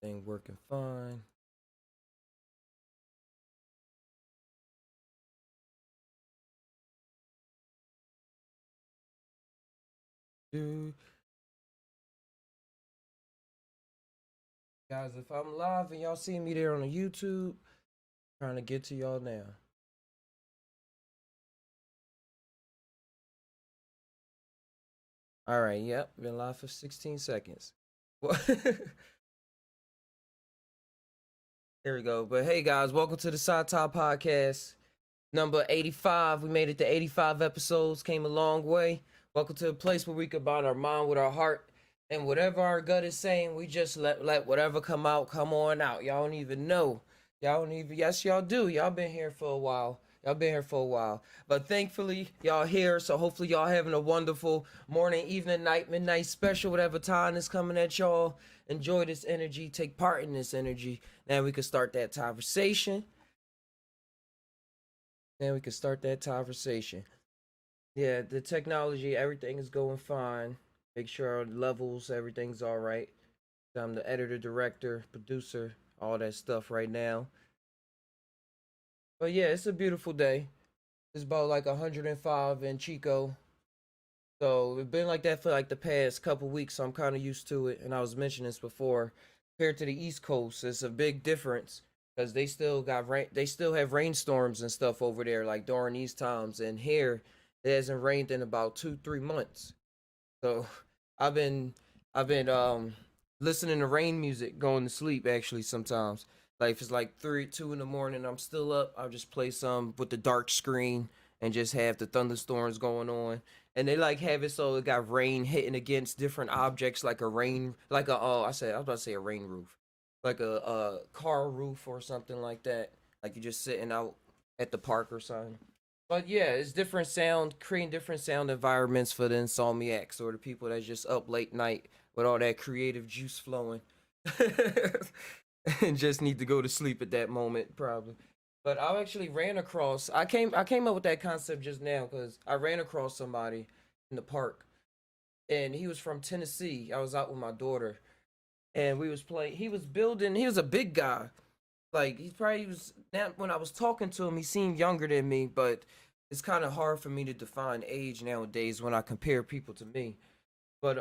Thing working fine. Dude. Guys, if I'm live and y'all see me there on the YouTube, trying to get to y'all now. All right, yep, been live for 16 seconds. Here we go. But hey, guys, welcome to the Side Top Podcast, number 85. We made it to 85 episodes, came a long way. Welcome to a place where we combine our mind with our heart, and whatever our gut is saying, we just let whatever come out, come on out. Y'all don't even know. Y'all don't even, yes, y'all do. Y'all been here for a while. Y'all been here for a while. But thankfully, y'all here, so hopefully y'all having a wonderful morning, evening, night, midnight special, whatever time is coming at y'all. Enjoy this energy, take part in this energy. Now we can start that conversation. Yeah, the technology, everything is going fine. Make sure our levels, everything's all right. I'm the editor, director, producer, all that stuff right now. But yeah, it's a beautiful day. It's about like 105 in Chico. So it's been like that for like the past couple weeks, so I'm kind of used to it. And I was mentioning this before, compared to the East Coast, it's a big difference because they still got rain. They still have rainstorms and stuff over there, like during these times. And here, it hasn't rained in about 2-3 months. So I've been I've been listening to rain music, going to sleep actually sometimes. Like if it's like 2 in the morning, I'm still up. I'll just play some with the dark screen and just have the thunderstorms going on. And they like have it so it got rain hitting against different objects, like a rain, like a I was about to say a rain roof, like a car roof or something like that. Like you're just sitting out at the park or something. But yeah, it's different sound, creating different sound environments for the insomniacs or the people that's just up late night with all that creative juice flowing. And just need to go to sleep at that moment, probably. But I actually ran across I came up with that concept just now because I ran across somebody in the park and he was from Tennessee. I was out with my daughter and we was playing he was a big guy. Like he was now when I was talking to him, he seemed younger than me, but it's kind of hard for me to define age nowadays when I compare people to me. But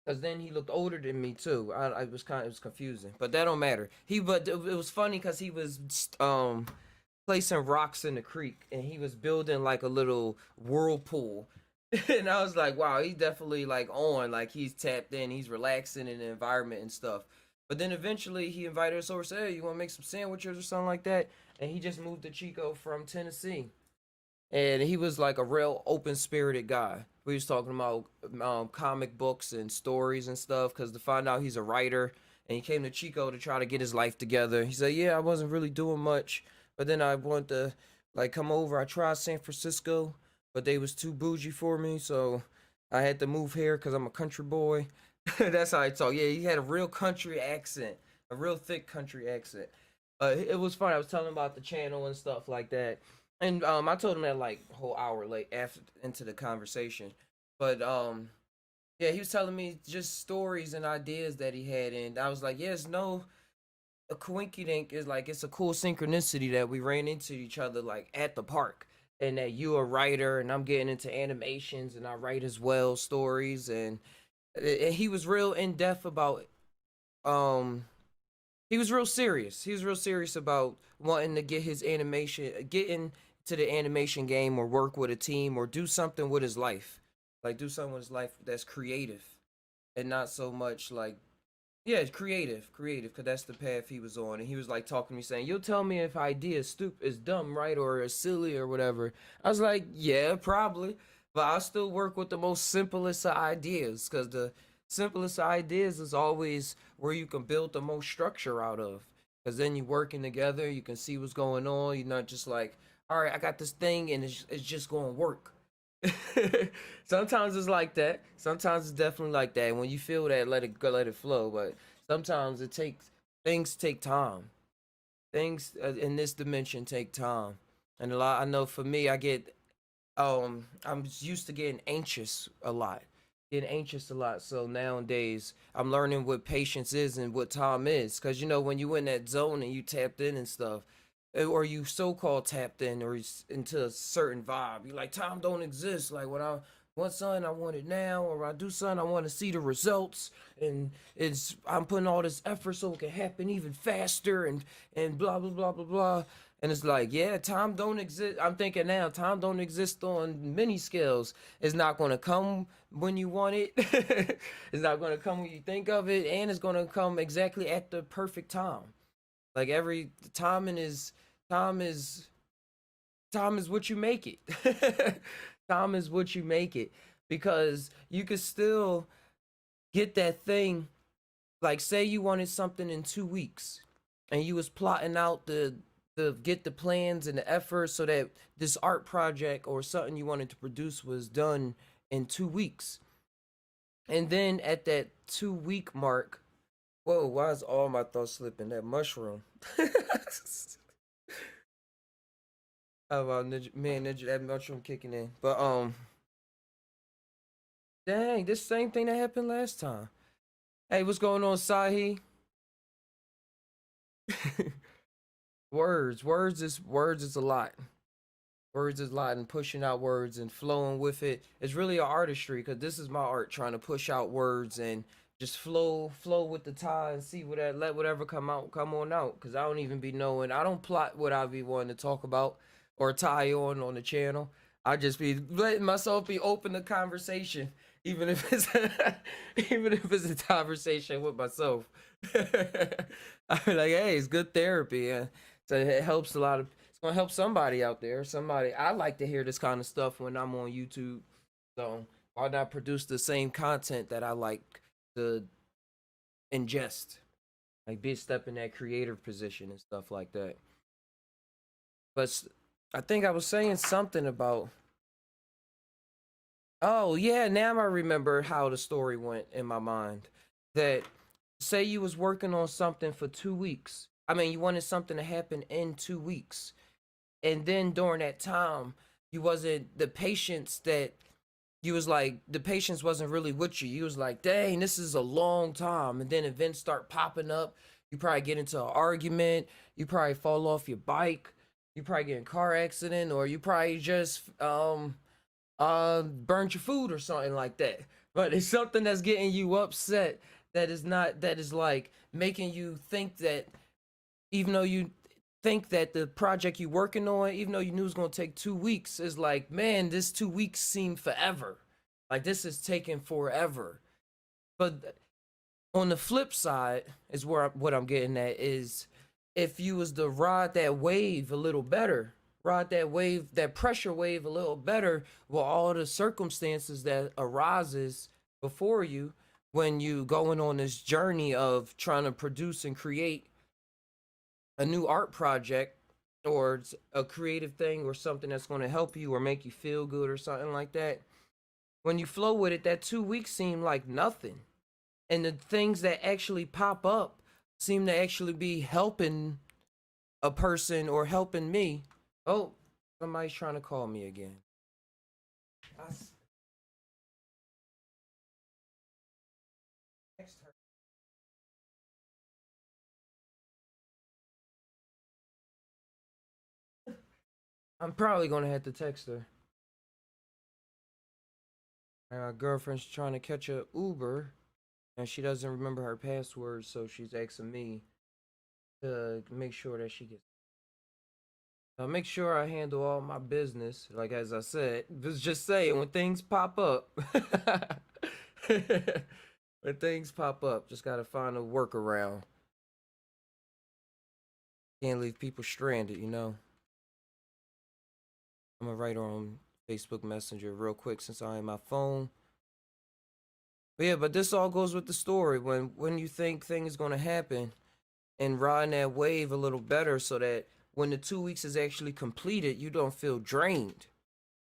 because then he looked older than me too. I was it was confusing, but that don't matter. But it was funny because he was placing rocks in the creek and he was building like a little whirlpool. And I was like, wow, he's definitely like on, like he's tapped in, he's relaxing in the environment and stuff. But then eventually he invited us over, said, hey, you want to make some sandwiches or something like that? And he just moved to Chico from Tennessee. And he was like a real open spirited guy. We was talking about comic books and stories and stuff because to find out he's a writer and he came to Chico to try to get his life together. He said, yeah, I wasn't really doing much, but then I wanted to like come over. I tried San Francisco, but they was too bougie for me, so I had to move here because I'm a country boy. That's how I talk. Yeah, he had a real country accent, a real thick country accent. It was fun. I was telling him about the channel and stuff like that, and I told him that like a whole hour late after into the conversation. But yeah, he was telling me just stories and ideas that he had, and I was like, yeah, it's no a coinkydink is like it's a cool synchronicity that we ran into each other like at the park, and that you a writer and I'm getting into animations and I write as well stories, and he was real in depth about um he was real serious. He was real serious about wanting to get his animation, get into the animation game or work with a team or do something with his life. Like do something with his life that's creative and not so much like, yeah, it's creative, because that's the path he was on. And he was like talking to me saying, you'll tell me if idea is stupid, is dumb, right? Or is silly or whatever. I was like, yeah, probably. But I still work with the most simplest of ideas because the simplest ideas is always where you can build the most structure out of. Because then you're working together, you can see what's going on. You're not just like, all right, I got this thing and it's just going to work. Sometimes it's like that. Sometimes it's definitely like that. When you feel that, let it go, let it flow. But sometimes it takes things take time. Things in this dimension take time, and a lot. I know for me, I'm used to getting anxious a lot. getting anxious a lot. So nowadays, I'm learning what patience is and what time is. Cause you know when you in that zone and you tapped in and stuff, or you so-called tapped in or into a certain vibe, you like time don't exist. Like when I want something, I want it now, or I do something, I want to see the results, and I'm putting all this effort so it can happen even faster, and blah blah blah blah blah. And it's like, yeah, time don't exist. I'm thinking now, time don't exist on many scales. It's not gonna come when you want it. It's not gonna come when you think of it, and it's gonna come exactly at the perfect time. Like every time is time is what you make it. Time is what you make it, because you could still get that thing. Like say you wanted something in 2 weeks, and you was plotting out the get the plans and the effort so that this art project or something you wanted to produce was done in 2 weeks. And then at that 2 week mark, whoa, why is all my thoughts slipping? That mushroom. Oh well, ninja, man, ninja, that mushroom kicking in. But dang, this same thing that happened last time. Hey, what's going on, Sahi? Words is a lot. Words is a lot, and pushing out words and flowing with it. It's really an artistry, because this is my art, trying to push out words and just flow with the tie and see what that let whatever come on out. Because I don't even be knowing. I don't plot what I be wanting to talk about or tie on the channel. I just be letting myself be open to conversation, even if it's even if it's a conversation with myself. I be like, hey, it's good therapy, and so it helps a lot of. It's gonna help somebody out there. Somebody, I like to hear this kind of stuff when I'm on YouTube. So why not produce the same content that I like to ingest? Like be a step in that creative position and stuff like that. But I think I was saying something about. Oh yeah, now I remember how the story went in my mind. That say you was working on something for 2 weeks. I mean, you wanted something to happen in 2 weeks, and then during that time, you wasn't the patience that you was like the patience wasn't really with you. You was like, dang, this is a long time, and then events start popping up. You probably get into an argument. You probably fall off your bike. You probably get in a car accident, or you probably just burnt your food or something like that. But it's something that's getting you upset, that is not, that is like making you think that, even though you think that the project you working on, even though you knew it was gonna take 2 weeks, is like, man, this 2 weeks seemed forever. Like this is taking forever. But on the flip side is what I'm getting at is, if you was to ride that wave a little better, ride that wave, that pressure wave a little better, with all the circumstances that arises before you when you going on this journey of trying to produce and create a new art project, or a creative thing, or something that's going to help you or make you feel good or something like that. When you flow with it, that 2 weeks seem like nothing, and the things that actually pop up seem to actually be helping a person or helping me. Oh, somebody's trying to call me again. I text her. I'm probably gonna have to text her. My girlfriend's trying to catch a Uber, and she doesn't remember her password, so she's asking me to make sure that she gets. Make sure I handle all my business. Like as I said, just saying, when things pop up, when things pop up, just gotta find a workaround. Can't leave people stranded, you know. I'm gonna write her on Facebook Messenger real quick since I have my phone. But yeah, but this all goes with the story. When you think things gonna happen, and riding that wave a little better, so that when the 2 weeks is actually completed, you don't feel drained.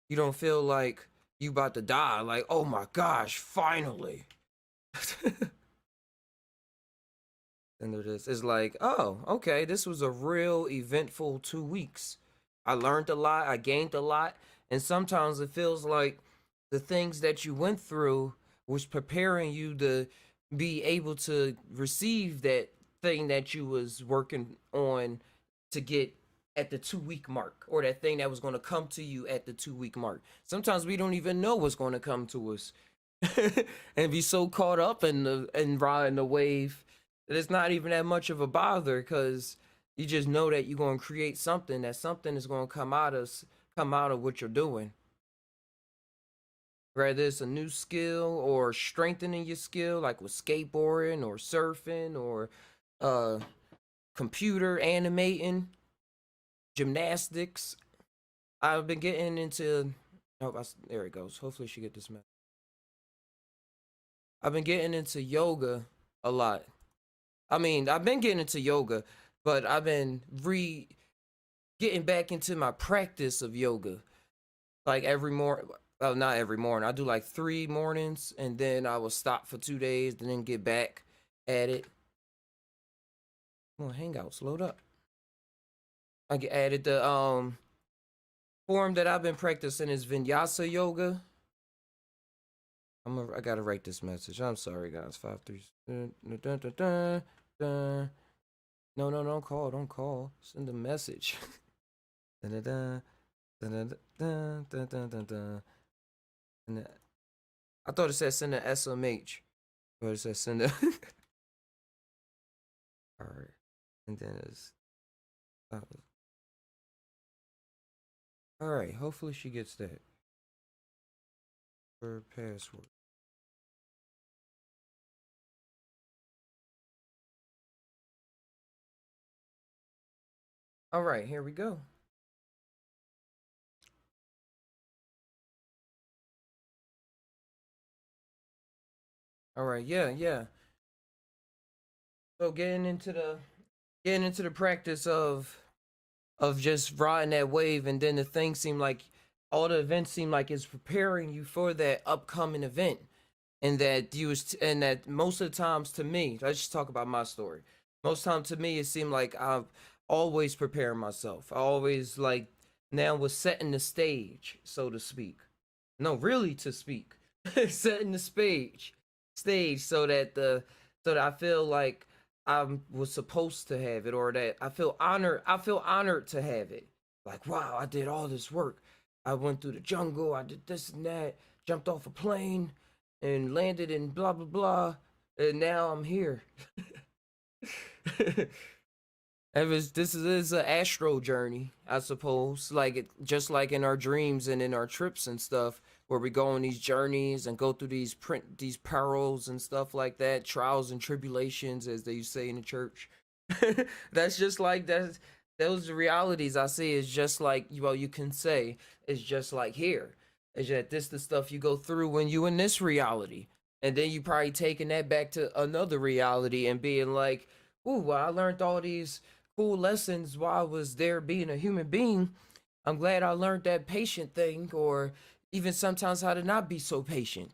You don't feel like you about to die. Like, oh my gosh, finally. And it is. It's like, oh, okay, this was a real eventful 2 weeks. I learned a lot. I gained a lot. And sometimes it feels like the things that you went through was preparing you to be able to receive that thing that you was working on to get at the 2 week mark, or that thing that was going to come to you at the 2 week mark. Sometimes we don't even know what's going to come to us and be so caught up in the and riding the wave that it's not even that much of a bother, because you just know that you're going to create something, that something is going to come out of what you're doing, whether it's a new skill or strengthening your skill, like with skateboarding or surfing or uh computer animating, gymnastics. I've been getting into, oh, there it goes. Hopefully she get this message. I've been getting into yoga a lot. I mean, I've been getting into yoga, but I've been getting back into my practice of yoga. Like every morning, well, not every morning. I do like 3 mornings, and then I will stop for 2 days, and then get back at it. Come on, Hangouts, load up. I get added the form that I've been practicing is Vinyasa yoga. I gotta write this message. I'm sorry, guys. 5 3. No, don't call. Don't call. Send a message. I thought it said send an SMH, but it says send a. All right, and then it's. All right. Hopefully she gets that. Her password. All right, here we go. All right, yeah. So getting into the practice of just riding that wave, and then the thing seemed like all the events seem like it's preparing you for that upcoming event, and that most of the times, to me, let's just talk about my story. Most times to me, it seemed like I'm always preparing myself. I always, like, now was setting the stage, so to speak. No, really, to speak. Setting the stage so that I feel like I was supposed to have it, or that I feel honored to have it. Like, wow, I did all this work. I went through the jungle, I did this and that, jumped off a plane and landed in blah blah blah, and now I'm here. This is an astro journey, I suppose. Just like in our dreams and in our trips and stuff, where we go on these journeys and go through these perils and stuff like that, trials and tribulations, as they say in the church. That's just like that. Those realities I see is just like, well, you can say it's just like here. Is that this the stuff you go through when you in this reality, and then you probably taking that back to another reality and being like, ooh, well, I learned all these cool lessons while I was there being a human being. I'm glad I learned that patient thing, or even sometimes how to not be so patient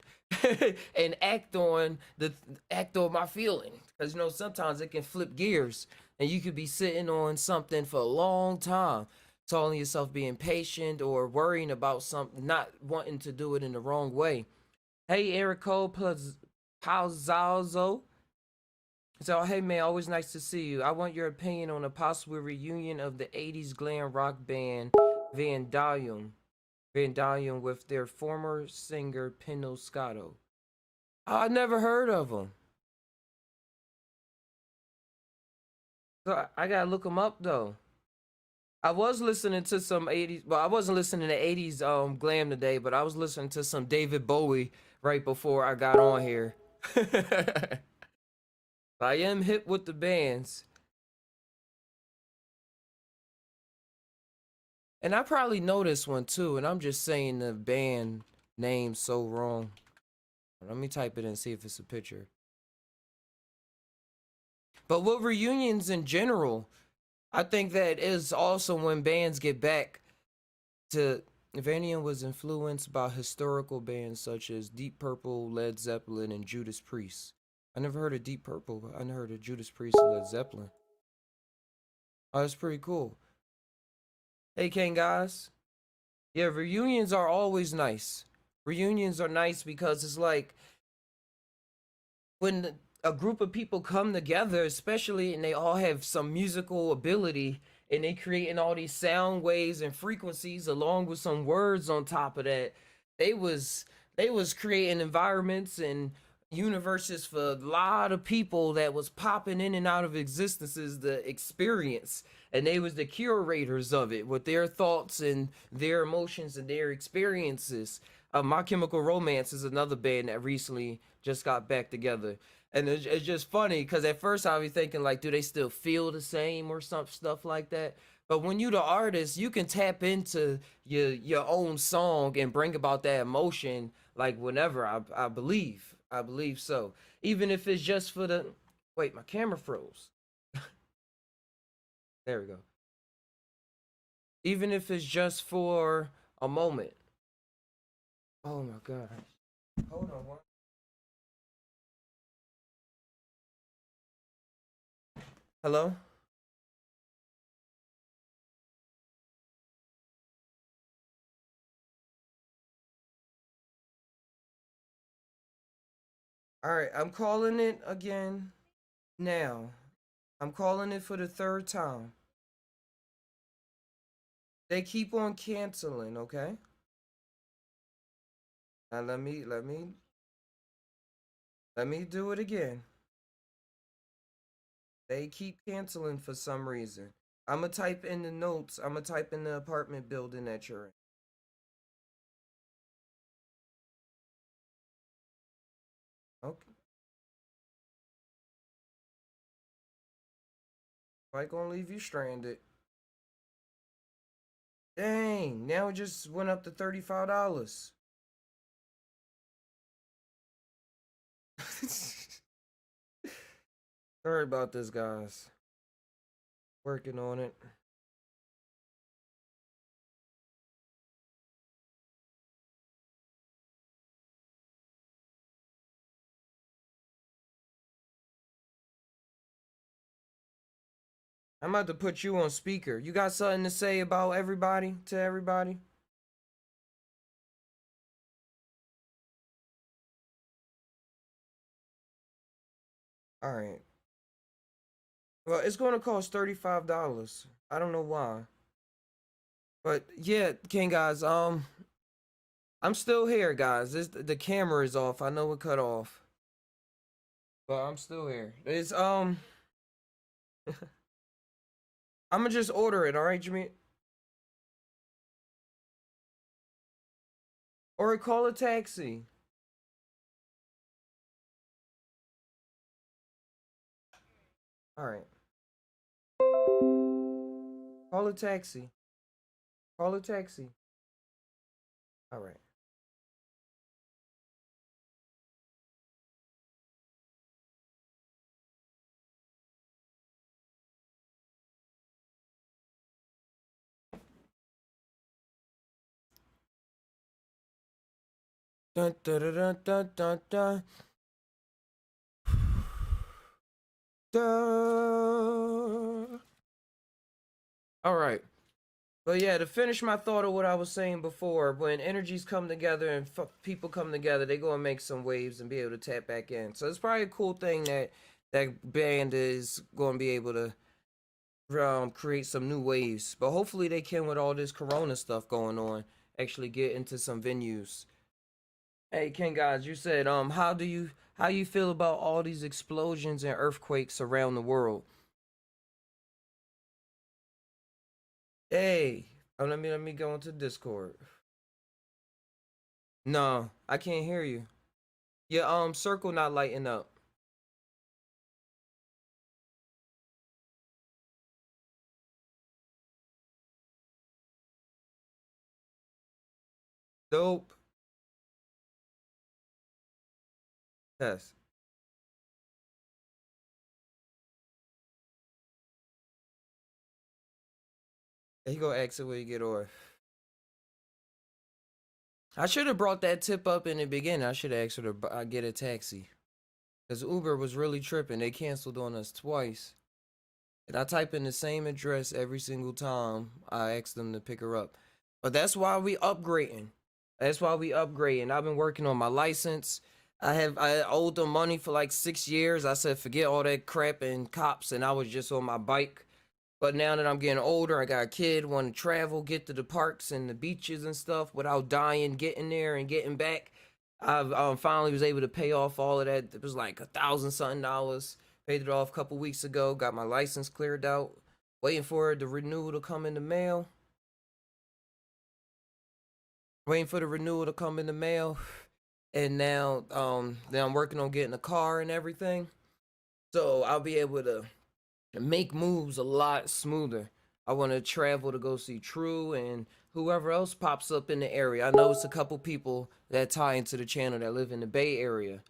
and act on my feeling. Because sometimes it can flip gears, and you could be sitting on something for a long time, telling yourself being patient or worrying about something, not wanting to do it in the wrong way. Hey, Erico Pauzazo. So, hey man, always nice to see you. I want your opinion on a possible reunion of the 80s glam rock band Vandalium. Vandalium with their former singer Pino Scotto. I never heard of them. So I gotta look them up though. I was listening to some 80s. Well, I wasn't listening to 80s glam today, but I was listening to some David Bowie right before I got on here. I am hip with the bands. And I probably know this one too, and I'm just saying the band name so wrong. Let me type it and see if it's a picture. But with reunions in general, I think that is also when bands get back to. Vanian was influenced by historical bands such as Deep Purple, Led Zeppelin, and Judas Priest. I never heard of Deep Purple, but I never heard of Judas Priest and Led Zeppelin. Oh, that's pretty cool. Hey, Ken, guys. Yeah, reunions are always nice. Reunions are nice because it's like when a group of people come together, especially, and they all have some musical ability, and they creating all these sound waves and frequencies along with some words on top of that, they was they was creating environments and universes for a lot of people that was popping in and out of existences the experience, and they was the curators of it with their thoughts and their emotions and their experiences. My Chemical Romance is another band that recently just got back together, and it's just funny because at first I was thinking like, do they still feel the same or some stuff like that? But when you the artist, you can tap into your own song and bring about that emotion like whenever. I believe so. Even if it's just for the wait, my camera froze. There we go. Even if it's just for a moment. Oh my god. Hold on one. Hello? All right, I'm calling it again now. I'm calling it for the third time. They keep on canceling, okay? Now let me do it again. They keep canceling for some reason. I'ma type in the notes. I'ma type in the apartment building that you're in. Okay. I gonna leave you stranded. Dang, now it just went up to $35. Sorry about this, guys. Working on it. I'm about to put you on speaker. You got something to say about everybody to everybody? All right. Well, it's going to cost $35. I don't know why. But yeah, King guys, I'm still here, guys. The camera is off. I know it cut off. But I'm still here. It's I'm gonna just order it, all right, Jimmy? Or call a taxi. All right. Call a taxi. Call a taxi. All right. Dun, dun, dun, dun, dun, dun, dun. Dun. All right. But yeah, to finish my thought of what I was saying before, when energies come together and people come together, they go and make some waves and be able to tap back in. So it's probably a cool thing that that band is going to be able to create some new waves. But hopefully they can, with all this Corona stuff going on, actually get into some venues. Hey, Ken, guys, you said how you feel about all these explosions and earthquakes around the world? Hey, let me go into Discord. No, I can't hear you. Your circle not lighting up. Dope. Test. He gonna ask it when you get off. I should have brought that tip up in the beginning. I should have asked her to get a taxi. Because Uber was really tripping. They canceled on us twice. And I type in the same address every single time I ask them to pick her up. But that's why we upgrading. That's why we upgrading. I've been working on my license. I owed them money for like 6 years. I said forget all that crap and cops, and I was just on my bike. But now that I'm getting older, I got a kid, want to travel, get to the parks and the beaches and stuff without dying, getting there and getting back. I finally was able to pay off all of that. It was like $1,000 something. Paid it off a couple weeks ago. Got my license cleared out. Waiting for the renewal to come in the mail. Waiting for the renewal to come in the mail. And now, then I'm working on getting a car and everything. So I'll be able to make moves a lot smoother. I want to travel to go see True and whoever else pops up in the area. I know it's a couple people that tie into the channel that live in the Bay Area.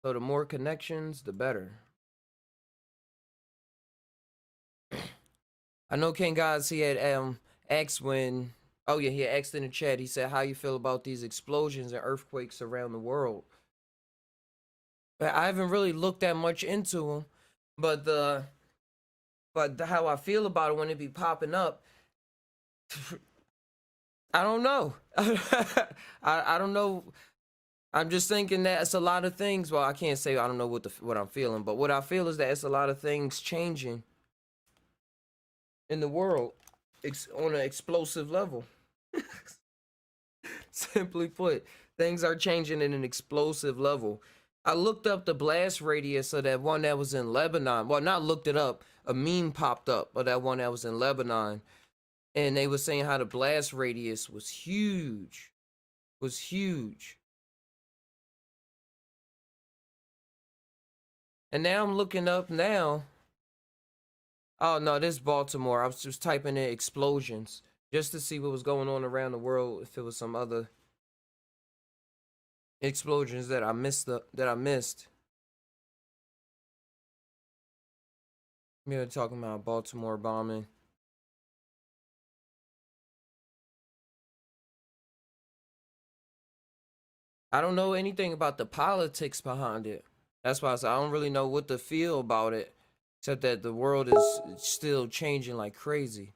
So the more connections, the better. I know King Gods, he had asked when, oh yeah, he asked in the chat, he said, how you feel about these explosions and earthquakes around the world? I haven't really looked that much into them, but how I feel about it when it be popping up, I don't know. I don't know. I'm just thinking that it's a lot of things. Well, I can't say I don't know what I'm feeling, but what I feel is that it's a lot of things changing in the world on an explosive level. Simply put, things are changing in an explosive level. I looked up the blast radius of that one that was in Lebanon. Well, not looked it up. A meme popped up of that one that was in Lebanon. And they were saying how the blast radius was huge. Was huge. And now I'm looking up now. Oh no, this is Baltimore. I was just typing in explosions just to see what was going on around the world, if it was some other explosions that I missed. We're talking about Baltimore bombing. I don't know anything about the politics behind it. That's why I said I don't really know what to feel about it, except that the world is still changing like crazy.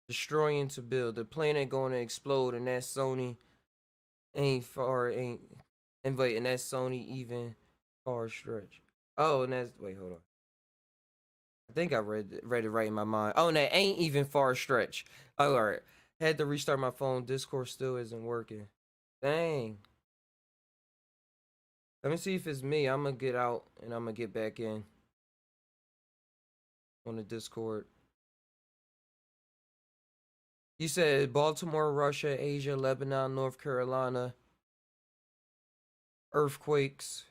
Destroying to build. The planet going to explode, and that Sony ain't far, ain't, and wait, and that Sony even far stretch. Oh, and that's, wait, hold on. I think I read it right in my mind. Oh, and that ain't even far stretch. Oh, all right. Had to restart my phone. Discord still isn't working. Dang. Let me see if it's me. I'm gonna get out and I'm gonna get back in on the Discord. You said Baltimore, Russia, Asia, Lebanon, North Carolina. Earthquakes.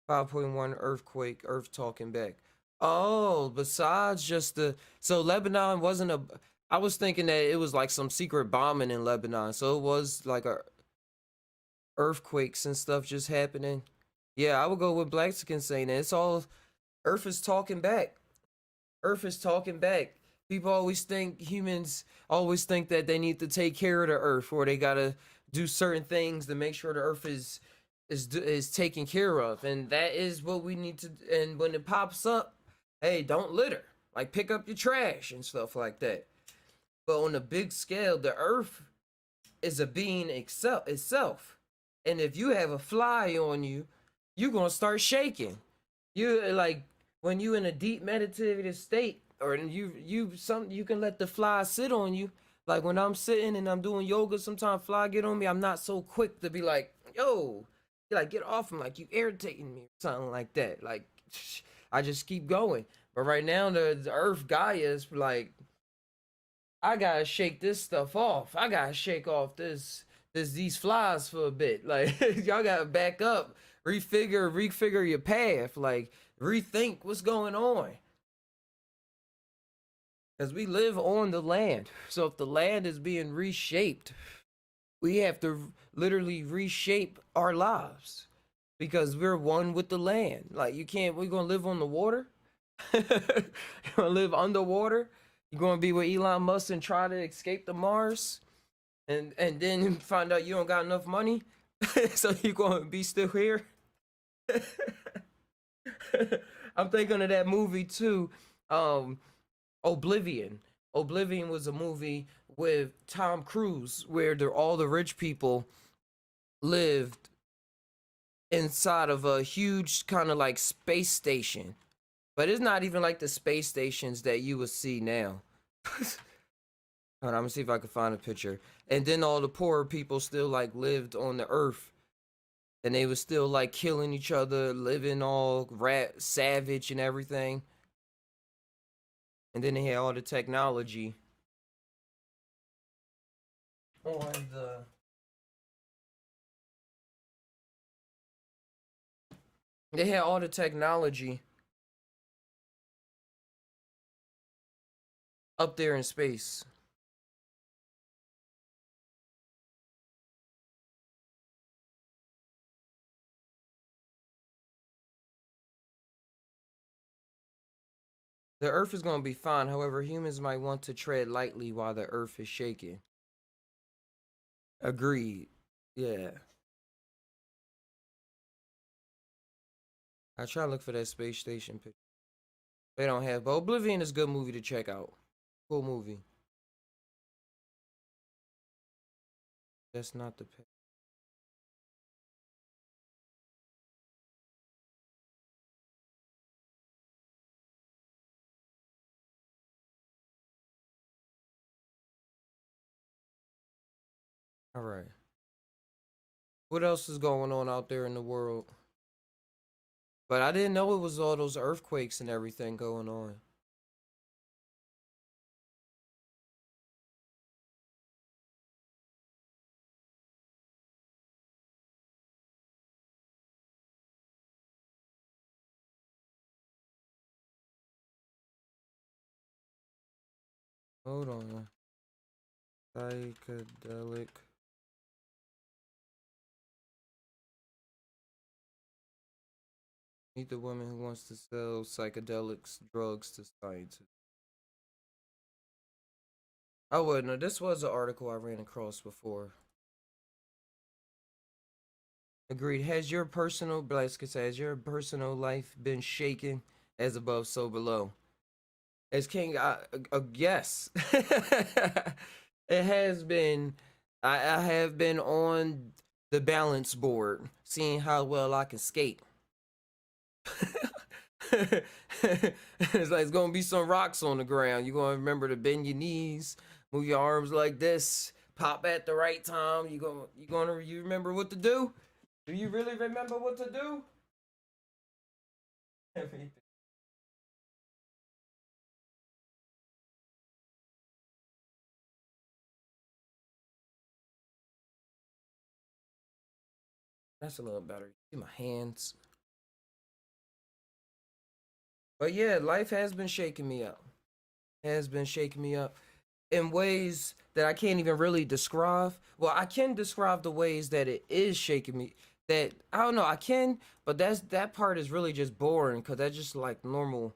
5.1 earthquake. Earth talking back. Oh, besides just so Lebanon wasn't a. I was thinking that it was like some secret bombing in Lebanon. So it was like earthquakes and stuff just happening. Yeah, I would go with Blackskin saying that. It's all Earth is talking back. Earth is talking back. People always think, humans always think that they need to take care of the Earth, or they gotta do certain things to make sure the Earth is taken care of, and that is what we need to. And when it pops up, hey, don't litter. Like pick up your trash and stuff like that. But on a big scale, the Earth is a being itself. And if you have a fly on you, you're gonna start shaking. You like when you in a deep meditative state, or you can let the fly sit on you. Like when I'm sitting and I'm doing yoga, sometimes fly get on me. I'm not so quick to be like, yo, like get off him, like you irritating me, or something like that. Like I just keep going. But right now the Earth Gaia is like, I gotta shake this stuff off. I gotta shake off these flies for a bit. Like y'all gotta back up, refigure your path, like rethink what's going on. Because we live on the land. So if the land is being reshaped, we have to literally reshape our lives. Because we're one with the land. Like we're gonna live on the water. You're gonna live underwater. You're gonna be with Elon Musk and try to escape to Mars, and then find out you don't got enough money, so you're gonna be still here. I'm thinking of that movie too. Um, Oblivion. Oblivion was a movie with Tom Cruise where all the rich people lived inside of a huge kind of like space station. But it's not even like the space stations that you would see now. Hold on, I'm gonna see if I can find a picture. And then all the poor people still like lived on the earth. And they was still like killing each other, living all rat savage and everything. And then they had all the technology on the they had all the technology up there in space. The earth is going to be fine. However, humans might want to tread lightly while the earth is shaking. Agreed. Yeah. I try to look for that space station picture. They don't have, but Oblivion is a good movie to check out. Cool movie. That's not the pic. All right. What else is going on out there in the world? But I didn't know it was all those earthquakes and everything going on. Hold on. Psychedelic. Meet the woman who wants to sell psychedelics drugs to scientists. Oh, wait, no, this was an article I ran across before. Agreed. Has your personal life been shaken as above, so below? As King, yes. It has been. I have been on the balance board, seeing how well I can skate. It's like it's gonna be some rocks on the ground. You're gonna remember to bend your knees, move your arms like this, pop at the right time. You remember what to do? Do you really remember what to do? That's a little better. See my hands. But yeah, life has been shaking me up. Has been shaking me up in ways that I can't even really describe. Well, I can describe the ways that it is shaking me. That I don't know, I can, but that part is really just boring because that's just like normal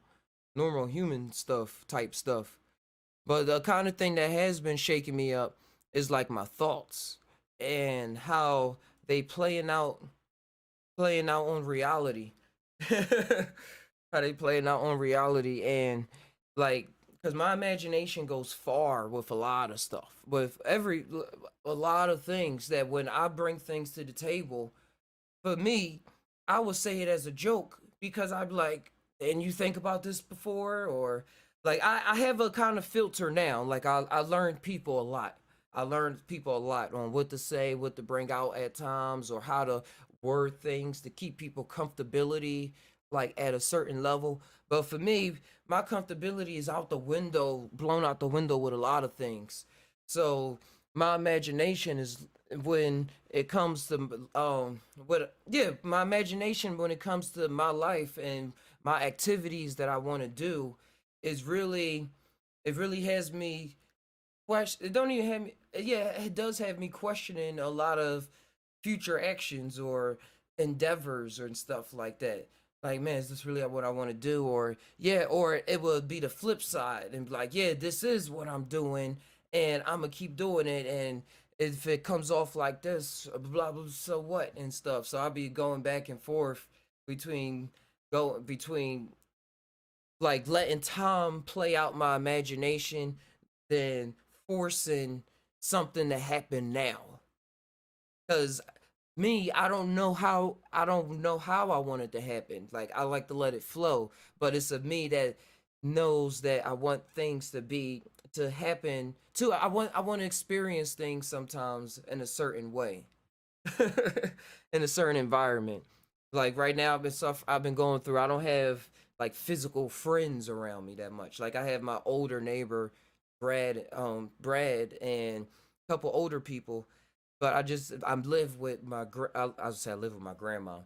human stuff type stuff. But the kind of thing that has been shaking me up is like my thoughts and how they playing out on reality. How they playing out on reality and like because my imagination goes far with a lot of stuff with a lot of things that when I bring things to the table for me I would say it as a joke because I'm like and you think about this before or like I have a kind of filter now like I learned people a lot. I learned people a lot on what to say, what to bring out at times, or how to word things to keep people comfortability like at a certain level. But for me, my comfortability is out the window, blown out the window with a lot of things. So my imagination is when it comes to what yeah, my imagination when it comes to my life and my activities that I want to do is really it really has me question it don't even have me yeah it does have me questioning a lot of future actions or endeavors and stuff like that like man is this really what I want to do or yeah or it would be the flip side and be like yeah this is what I'm doing and I'm gonna keep doing it and if it comes off like this blah blah so what and stuff so I'll be going back and forth between between like letting time play out my imagination than forcing something to happen now. Cause me, I don't know how I want it to happen. Like I like to let it flow, but it's of me that knows that I want things to happen too. I want to experience things sometimes in a certain way. In a certain environment. Like right now I've been going through, I don't have like physical friends around me that much. Like I have my older neighbor Brad and a couple older people, but I live with I would say I live with my grandma.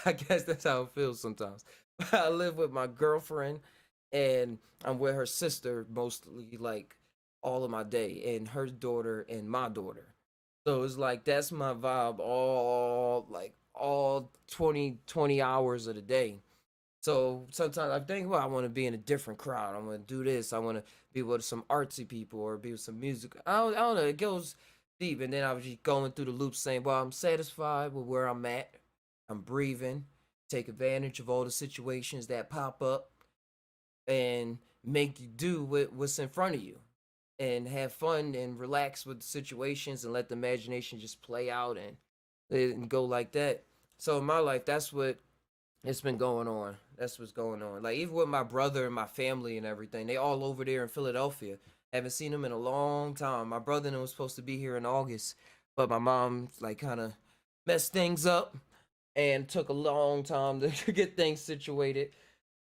I guess that's how it feels sometimes. I live with my girlfriend and I'm with her sister mostly like all of my day, and her daughter and my daughter. So it's like that's my vibe all 20 hours of the day. So sometimes I think, well, I want to be in a different crowd. I want to do this. I want to be with some artsy people or be with some music. I don't know. It goes deep. And then I was just going through the loop saying, well, I'm satisfied with where I'm at. I'm breathing. Take advantage of all the situations that pop up and make you do what's in front of you and have fun and relax with the situations and let the imagination just play out and go like that. So in my life, that's what it's been going on. That's what's going on. Like even with my brother and my family and everything, they all over there in Philadelphia. Haven't seen them in a long time. My brother was supposed to be here in August, but my mom like kind of messed things up and took a long time to get things situated.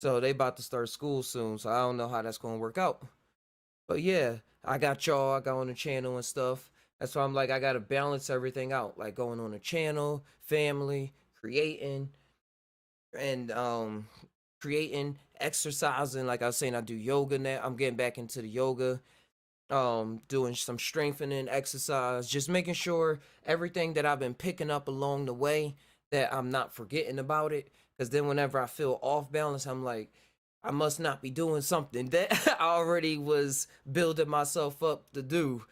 So they about to start school soon. So I don't know how that's gonna work out. But yeah, I got y'all. I got on the channel and stuff. That's why I'm like I gotta balance everything out. Like going on the channel, family, creating, and creating, exercising. Like I was saying, I do yoga now. I'm getting back into the yoga. Doing some strengthening exercise, just making sure everything that I've been picking up along the way that I'm not forgetting about it. Because then whenever I feel off balance, I'm like, I must not be doing something that I already was building myself up to do.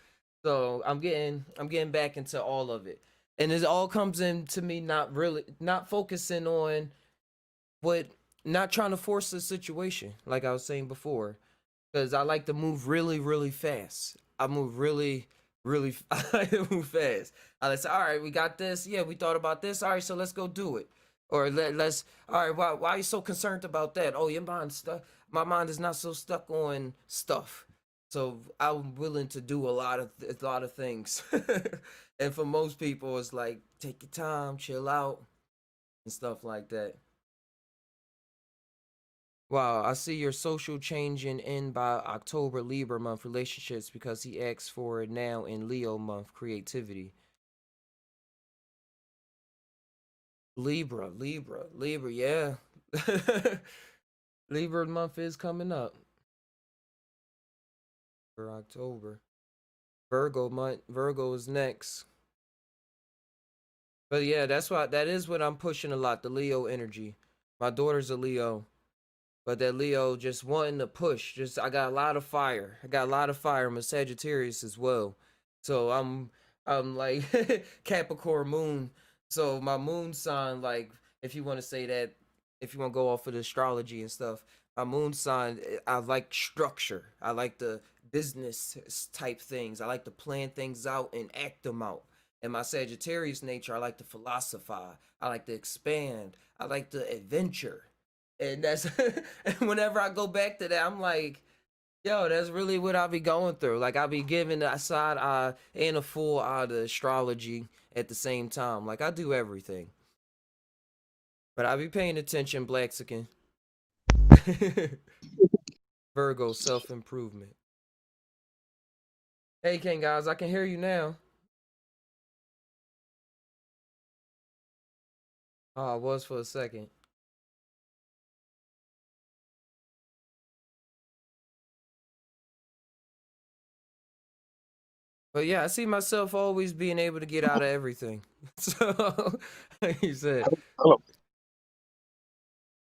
So I'm getting back into all of it. And it all comes into me not focusing on what not trying to force the situation, like I was saying before, because I like to move really, really fast. I move really, really. I like to move fast. I like say, all right, we got this. Yeah, we thought about this. All right, so let's go do it. Or let's. All right, why are you so concerned about that? Oh, your mind stuck. My mind is not so stuck on stuff. So I'm willing to do a lot of things. And for most people, it's like take your time, chill out, and stuff like that. Wow, I see your social changing in by October Libra month relationships because he asks for it now in Leo month creativity. Libra, yeah. Libra month is coming up for October. Virgo is next. But yeah, that is what I'm pushing a lot, the Leo energy. My daughter's a Leo. But that Leo just wanting to push. Just I got a lot of fire. I got a lot of fire. I'm a Sagittarius as well. So I'm like Capricorn Moon. So my moon sign, like if you want to say that, if you want to go off of the astrology and stuff, my moon sign, I like structure. I like the business type things. I like to plan things out and act them out. And my Sagittarius nature, I like to philosophize. I like to expand. I like to adventure. And that's and whenever I go back to that, I'm like, yo, that's really what I be going through. Like I be giving a side eye and a full eye to astrology at the same time. Like I do everything. But I be paying attention, Blaxican. Virgo self improvement. Hey King guys, I can hear you now. Oh, I was for a second. But yeah, I see myself always being able to get out of everything. So like you said, Hello.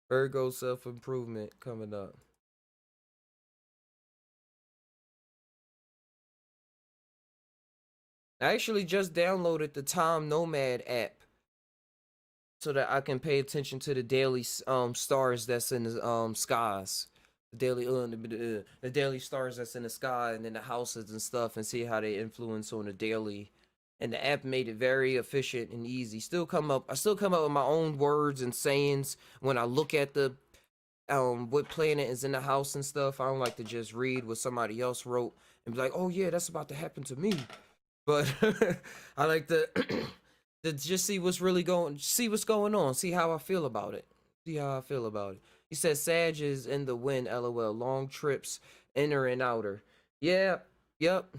Virgo self improvement coming up. I actually just downloaded the Time Nomad app. so that I can pay attention to the daily stars that's in the skies, the daily stars that's in the sky, and then the houses and stuff, and see how they influence on the daily. And the app made it very efficient and easy. I still come up with my own words and sayings when I look at the what planet is in the house and stuff. I don't like to just read what somebody else wrote and be like, oh yeah, that's about to happen to me. But I like to to just see what's going on, see how I feel about it. See how I feel about it. He said Sag is in the wind, lol. Long trips, inner and outer. Yeah, yep.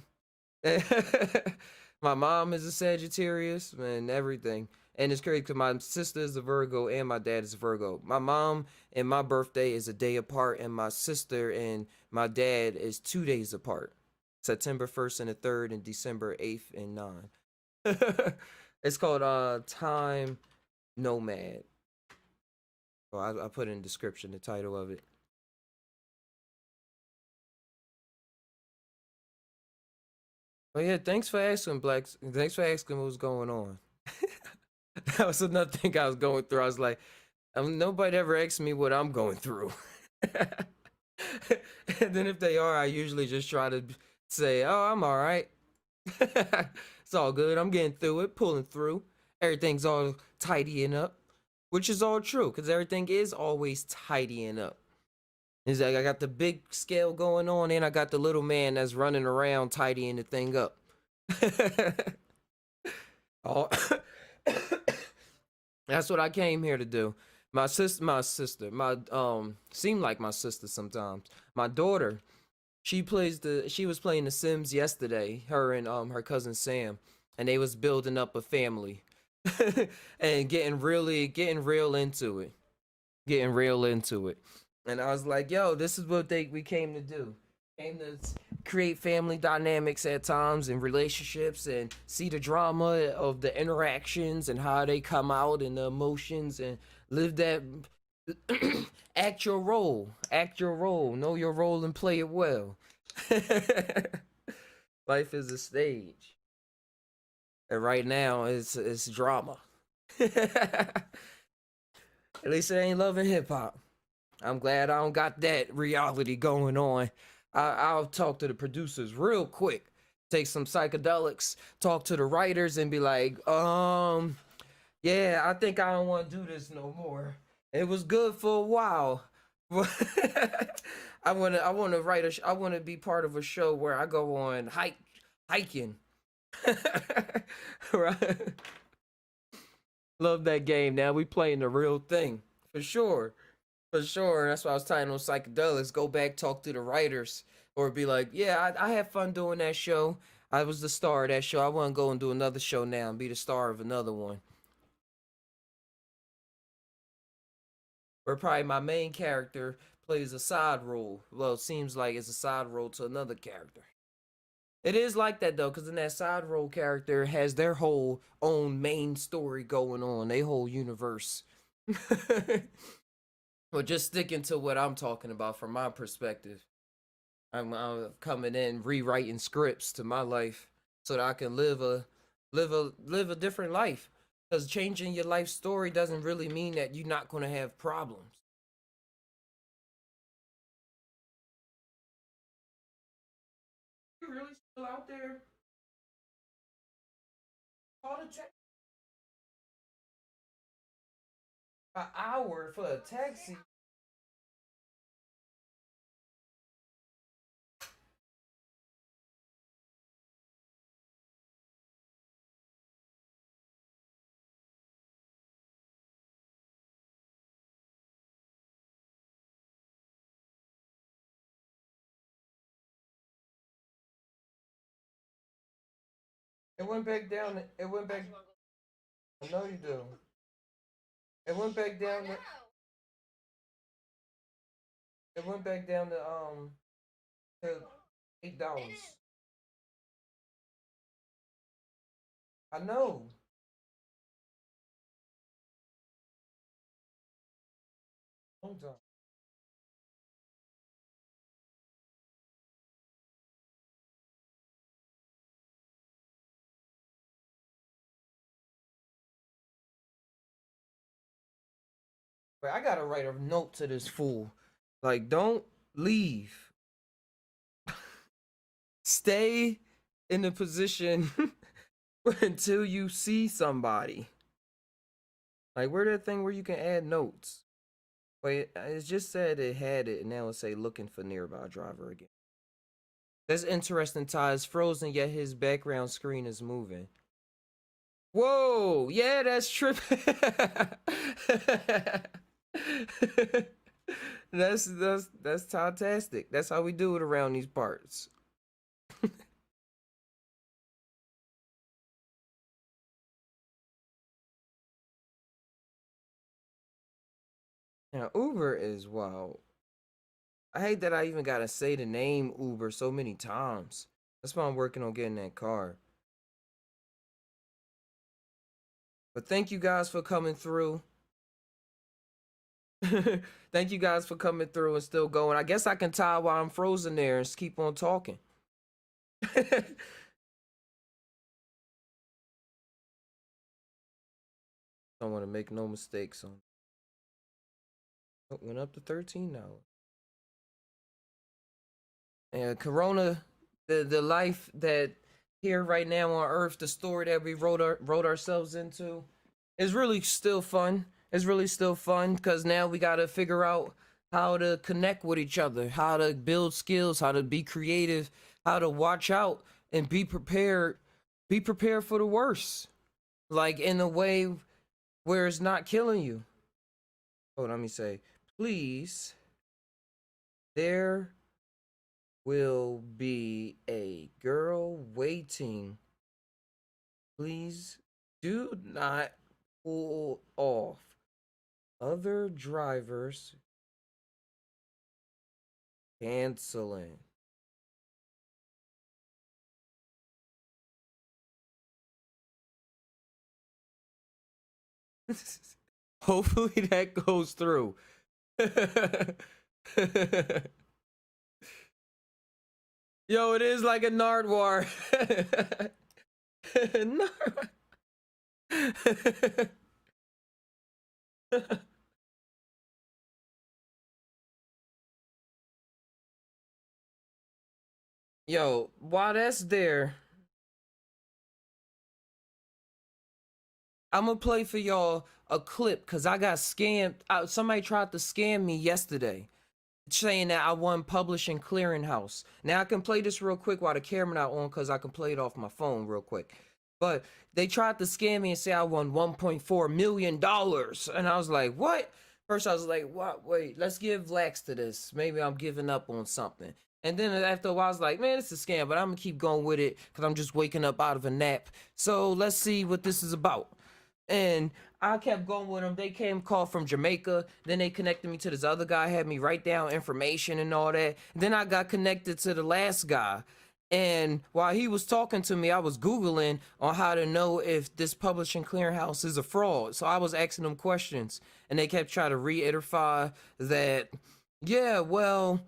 My mom is a Sagittarius and everything. And it's crazy because my sister is a Virgo and my dad is a Virgo. My mom and my birthday is a day apart, and my sister and my dad is 2 days apart. September 1st and the 3rd, and December 8th and 9th. It's called Time Nomad. Oh, I put in the description the title of it. Oh yeah, thanks for asking, Blacks. Thanks for asking what's going on. That was another thing I was going through. I was like, nobody ever asks me what I'm going through. And then if they are, I usually just try to say, "Oh, I'm all right. It's all good. I'm getting through it, pulling through. Everything's all tidying up," which is all true because everything is always tidying up. It's like I got the big scale going on, and I got the little man that's running around tidying the thing up. Oh, that's what I came here to do. Seemed like my sister sometimes. My daughter, she was playing The Sims yesterday. Her and her cousin Sam, and they was building up a family, and getting real into it, getting real into it. And I was like, yo, this is what we came to do. Came to create family dynamics at times and relationships and see the drama of the interactions and how they come out and the emotions and live that act your role. Act your role. Know your role and play it well. Life is a stage. And right now it's drama. At least it ain't love and hip hop. I'm glad I don't got that reality going on. I'll talk to the producers real quick, take some psychedelics, talk to the writers, and be like, yeah, I think I don't want to do this no more. It was good for a while. I wanna write I wanna be part of a show where I go on hiking. Right? Love that game. Now we playing the real thing for sure. For sure. That's why I was telling those psychedelics. Go back, talk to the writers, or be like, yeah, I had fun doing that show. I was the star of that show. I want to go and do another show now and be the star of another one. Or probably my main character plays a side role. Well, it seems like it's a side role to another character. It is like that though, because then that side role character has their whole own main story going on, they whole universe. But just sticking to what I'm talking about from my perspective. I'm coming in rewriting scripts to my life so that I can live a different life. Because changing your life story doesn't really mean that you're not gonna have problems. You really still out there? Call the an hour for a taxi. It went back down. It went back. I know you do. It went back down. It went back down to $8. I know. Long time. I gotta write a note to this fool. Like, don't leave. Stay in the position until you see somebody. Like, where that thing where you can add notes? Wait, it just said it had it, and now it say looking for nearby driver again. That's interesting. Ty is frozen, yet his background screen is moving. Whoa, yeah, that's tripping. That's fantastic. That's how we do it around these parts. Now Uber is wow. I hate that I even gotta say the name Uber so many times. That's why I'm working on getting that car. But thank you guys for coming through. Thank you guys for coming through and still going. I guess I can tie while I'm frozen there and just keep on talking. Don't want to make no mistakes on. Oh, went up to 13 now. And Corona, the life that here right now on Earth, the story that we wrote ourselves into, is really still fun. It's really still fun because now we gotta figure out how to connect with each other, how to build skills, how to be creative, how to watch out and be prepared. Be prepared for the worst, like in a way where it's not killing you. Oh, let me say, please. There will be a girl waiting. Please do not pull off. Other drivers canceling. Hopefully that goes through. Yo, it is like a Nardwar. Yo, while that's there, I'm gonna play for y'all a clip because I got scammed. Somebody tried to scam me yesterday, saying that I won Publishing Clearinghouse. Now I can play this real quick while the camera not on because I can play it off my phone real quick. But they tried to scam me and say I won $1.4 million. And I was like, what? First I was like, what? Wait, let's give lax to this. Maybe I'm giving up on something. And then after a while I was like, man, it's a scam, but I'm gonna keep going with it because I'm just waking up out of a nap. So let's see what this is about. And I kept going with them. They came called from Jamaica. Then they connected me to this other guy, had me write down information and all that. Then I got connected to the last guy. And while he was talking to me, I was Googling on how to know if this publishing clearinghouse is a fraud. So I was asking them questions, and they kept trying to reiterate that, yeah, well,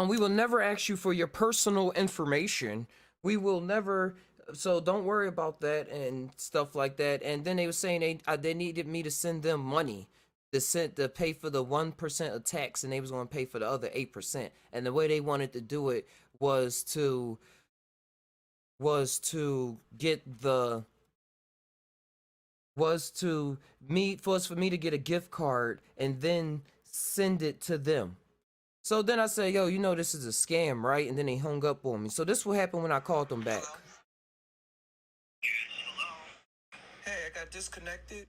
we will never ask you for your personal information. We will never, so don't worry about that and stuff like that. And then they were saying they needed me to send them money to pay for the 1% of tax, and they was going to pay for the other 8%. And the way they wanted to do it was to get the was to me for me to get a gift card and then send it to them. So then I said, yo, you know this is a scam, right? And then they hung up on me. So this will happen when I called them back. Hey, I got disconnected.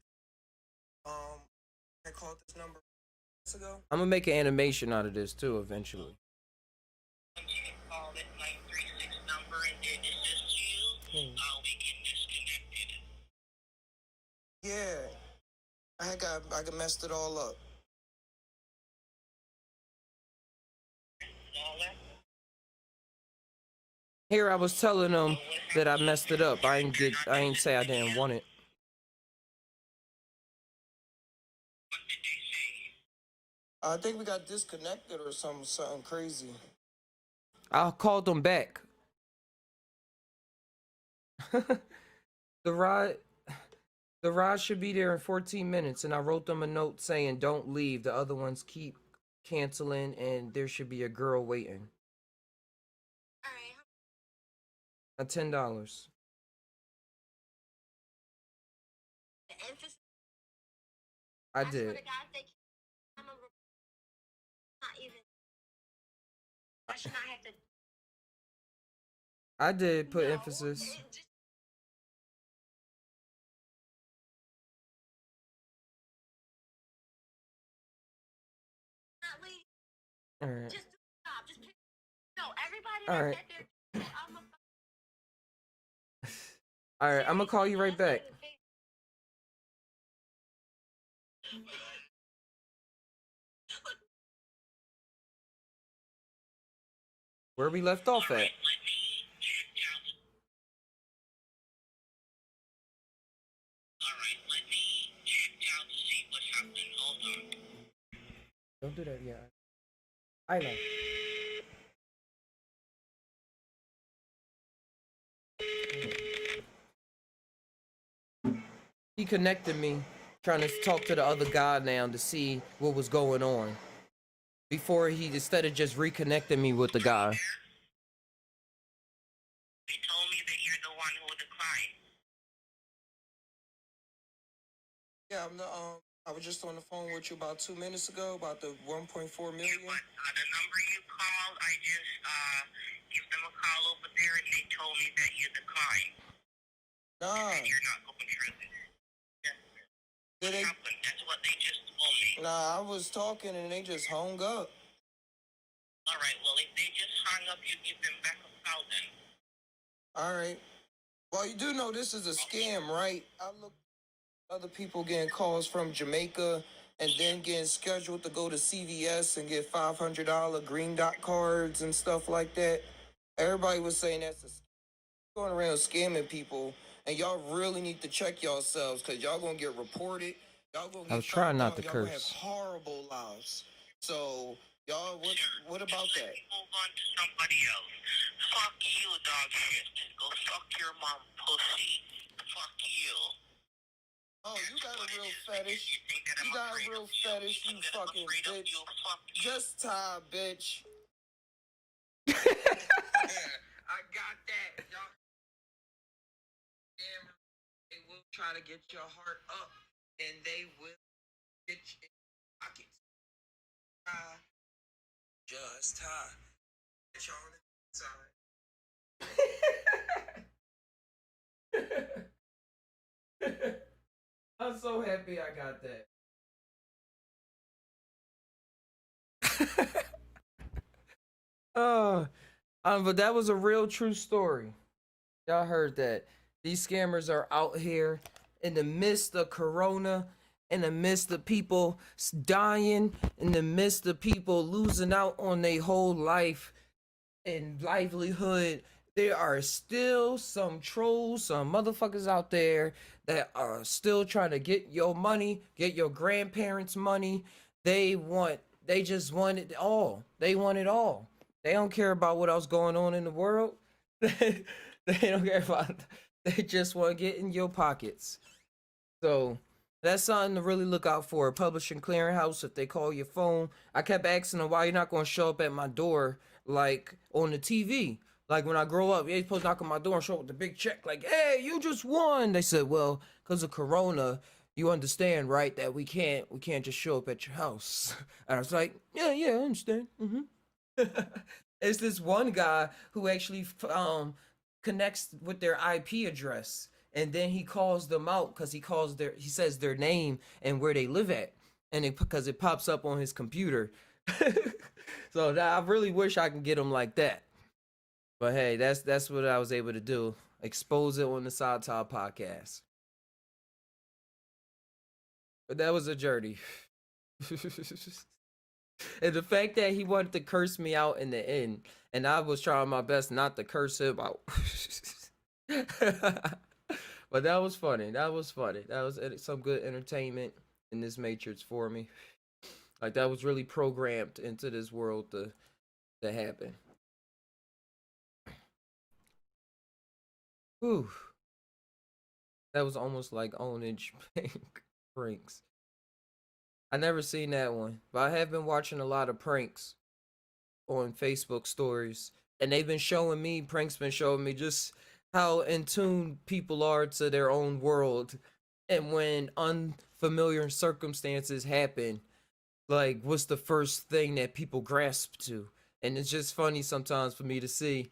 I called this number ago. I'm gonna make an animation out of this too eventually. Yeah, I got messed it all up. Here I was telling them that I messed it up. I ain't say I didn't want it. I think we got disconnected or something crazy. I called them back. the The ride should be there in 14 minutes, and I wrote them a note saying, "Don't leave." The other ones keep canceling, and there should be a girl waiting. All right. At $10. The emphasis. I I swear did. to God, they I'm a, not even. I should not have to. I did put No, emphasis. just not leave. All right. Just do the job. Just pick. No, everybody All that's right. at their. I'm a. All right. I'm gonna call you right back. Where we left off at? Alright, let me check out to see what's happening. Hold on. Don't do that yet. I know. He connected me, trying to talk to the other guy now to see what was going on. Before he, instead of just reconnecting me with the guy. They told me that you're the one who declined. Yeah, I was just on the phone with you about 2 minutes ago about the 1.4 million. Yeah, but the number you called, I just gave them a call over there, and they told me that you declined. Nah. And you're not going through this. Yeah. What happened? That's what they just told me. Nah, I was talking and they just hung up. All right. Well, if they just hung up, you give them back a call then. All right. Well, you do know this is a scam, right? I look at other people getting calls from Jamaica and then getting scheduled to go to CVS and get $500 green dot cards and stuff like that. Everybody was saying that's a going around scamming people, and y'all really need to check yourselves because y'all gonna get reported. Y'all gonna get I was trying not to curse. Y'all gonna have horrible lives. So y'all, what about just that? let me move on to somebody else. Fuck you, dog shit. Go fuck your mom, pussy. Fuck you. Oh, you got a real fetish. You got a real fetish, you fucking bitch. Just time, bitch. I got that. Y'all. They will try to get your heart up, and they will get you in pockets. Just high. Get you on the inside. I'm so happy I got that. But that was a real true story. Y'all heard that. These scammers are out here in the midst of corona, in the midst of people dying, in the midst of people losing out on their whole life and livelihood. There are still some trolls, some motherfuckers out there that are still trying to get your money, get your grandparents' money. They just want it all. They want it all. They don't care about what else going on in the world. They don't care about. They just want to get in your pockets. So that's something to really look out for. Publishing clearinghouse. If they call your phone, I kept asking them why you're not going to show up at my door like on the TV. Like when I grow up, you're supposed to knock on my door and show up with the big check. Like, hey, you just won. They said, well, because of Corona, you understand, right? That we can't just show up at your house. And I was like, yeah, I understand. It's this one guy who actually connects with their IP address, and then he calls them out because he says their name and where they live at, and because it pops up on his computer. So I really wish I can get him like that. But hey, that's what I was able to do. Expose it on the Side Top podcast. But that was a journey. And the fact that he wanted to curse me out in the end, and I was trying my best not to curse him out. But that was funny. That was some good entertainment in this Matrix for me. Like that was really programmed into this world to happen. Whew. That was almost like ownage pranks. I never seen that one, but I have been watching a lot of pranks on Facebook stories, and they've been showing me pranks. Been showing me just how in tune people are to their own world, and when unfamiliar circumstances happen, like what's the first thing that people grasp to? And it's just funny sometimes for me to see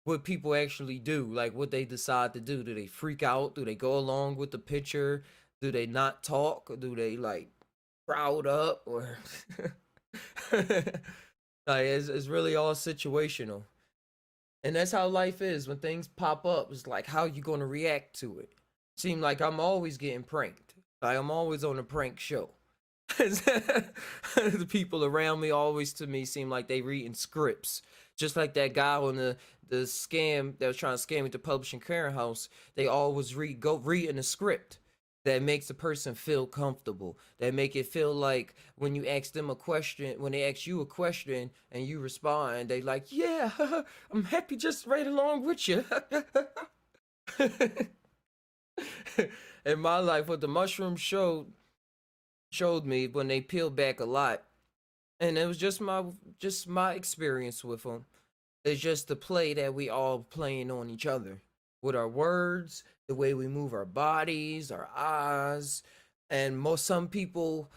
what people actually do, like what they decide to do. Do they freak out? Do they go along with the picture? Do they not talk? Or do they like crowd up? Or like it's really all situational. And that's how life is. When things pop up, it's like how you gonna react to it. Seem like I'm always getting pranked. Like I'm always on a prank show. The people around me always to me seem like they reading scripts. Just like that guy on the scam that was trying to scam me at the publishing clearinghouse, they always go reading a script that makes the person feel comfortable. That make it feel like when you ask them a question, when they ask you a question and you respond, they like, yeah, I'm happy just right along with you. In my life, what the mushroom showed me when they peeled back a lot, and it was just my experience with them. It's just the play that we all playing on each other with our words, the way we move our bodies, our eyes, and some people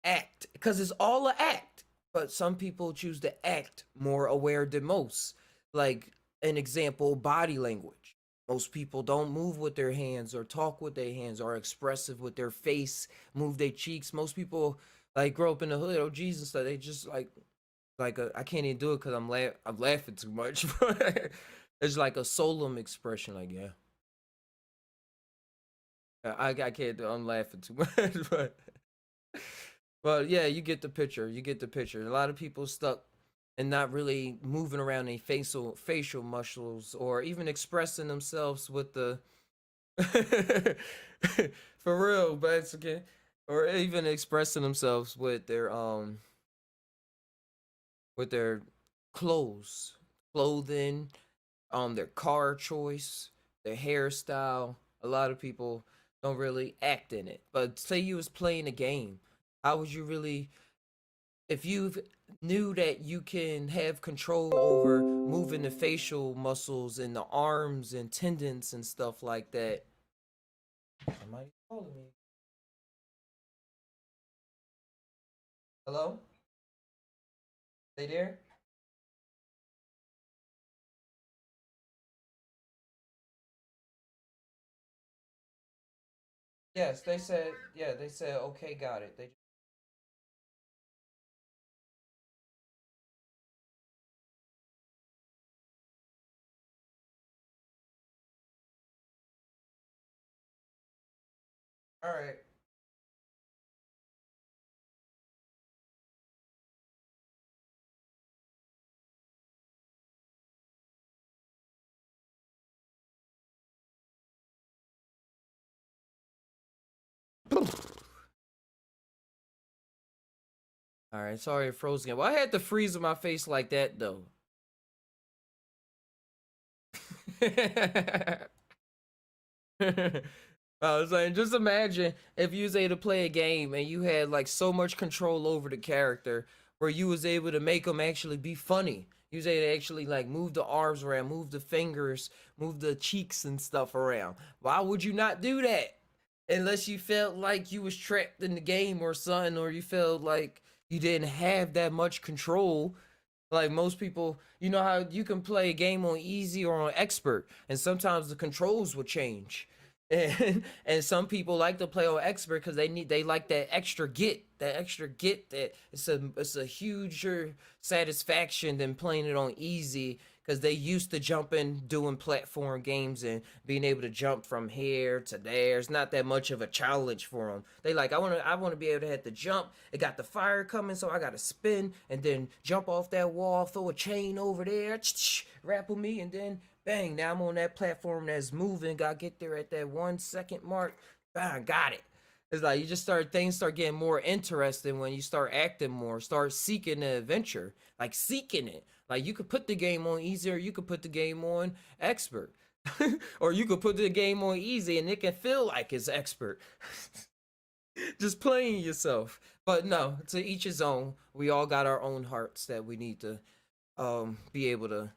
act because it's all an act, but some people choose to act more aware than most. Like an example, body language. Most people don't move with their hands or talk with their hands or expressive with their face, move their cheeks. Most people like grow up in the hood, oh Jesus, so they just I can't even do it because I'm laughing too much. It's like a solemn expression, like yeah, I can't do. I'm laughing too much, but yeah, you get the picture. You get the picture. A lot of people stuck and not really moving around their facial muscles or even expressing themselves with the for real Mexican, or even expressing themselves with their clothes, clothing, their car choice, their hairstyle. A lot of people don't really act in it. But say you was playing a game, how would you really, if you knew that you can have control over moving the facial muscles and the arms and tendons and stuff like that? Somebody calling me. Hello? They there? Yes, they said. Yeah, they said. Okay, got it. They. All right. All right. Sorry, it froze again. Well, I had to freeze my face like that though. I was like, just imagine if you was able to play a game and you had like so much control over the character where you was able to make them actually be funny. You was able to actually like move the arms around, move the fingers, move the cheeks and stuff around. Why would you not do that? Unless you felt like you was trapped in the game or something, or you felt like you didn't have that much control. Like most people, you know how you can play a game on easy or on expert, and sometimes the controls will change. And some people like to play on expert because they like that extra get that it's a huger satisfaction than playing it on easy because they used to jumping doing platform games and being able to jump from here to there. It's not that much of a challenge for them. They like I want to be able to have to jump. It got the fire coming, so I got to spin and then jump off that wall, throw a chain over there, grapple me, and then bang. Now I'm on that platform that's moving. Got to get there at that 1 second mark. Bang, got it. It's like you just things start getting more interesting when you start acting more, start seeking the adventure, like seeking it. Like you could put the game on easier, you could put the game on expert. Or you could put the game on easy and it can feel like it's expert. Just playing yourself. But no, to each his own. We all got our own hearts that we need to be able to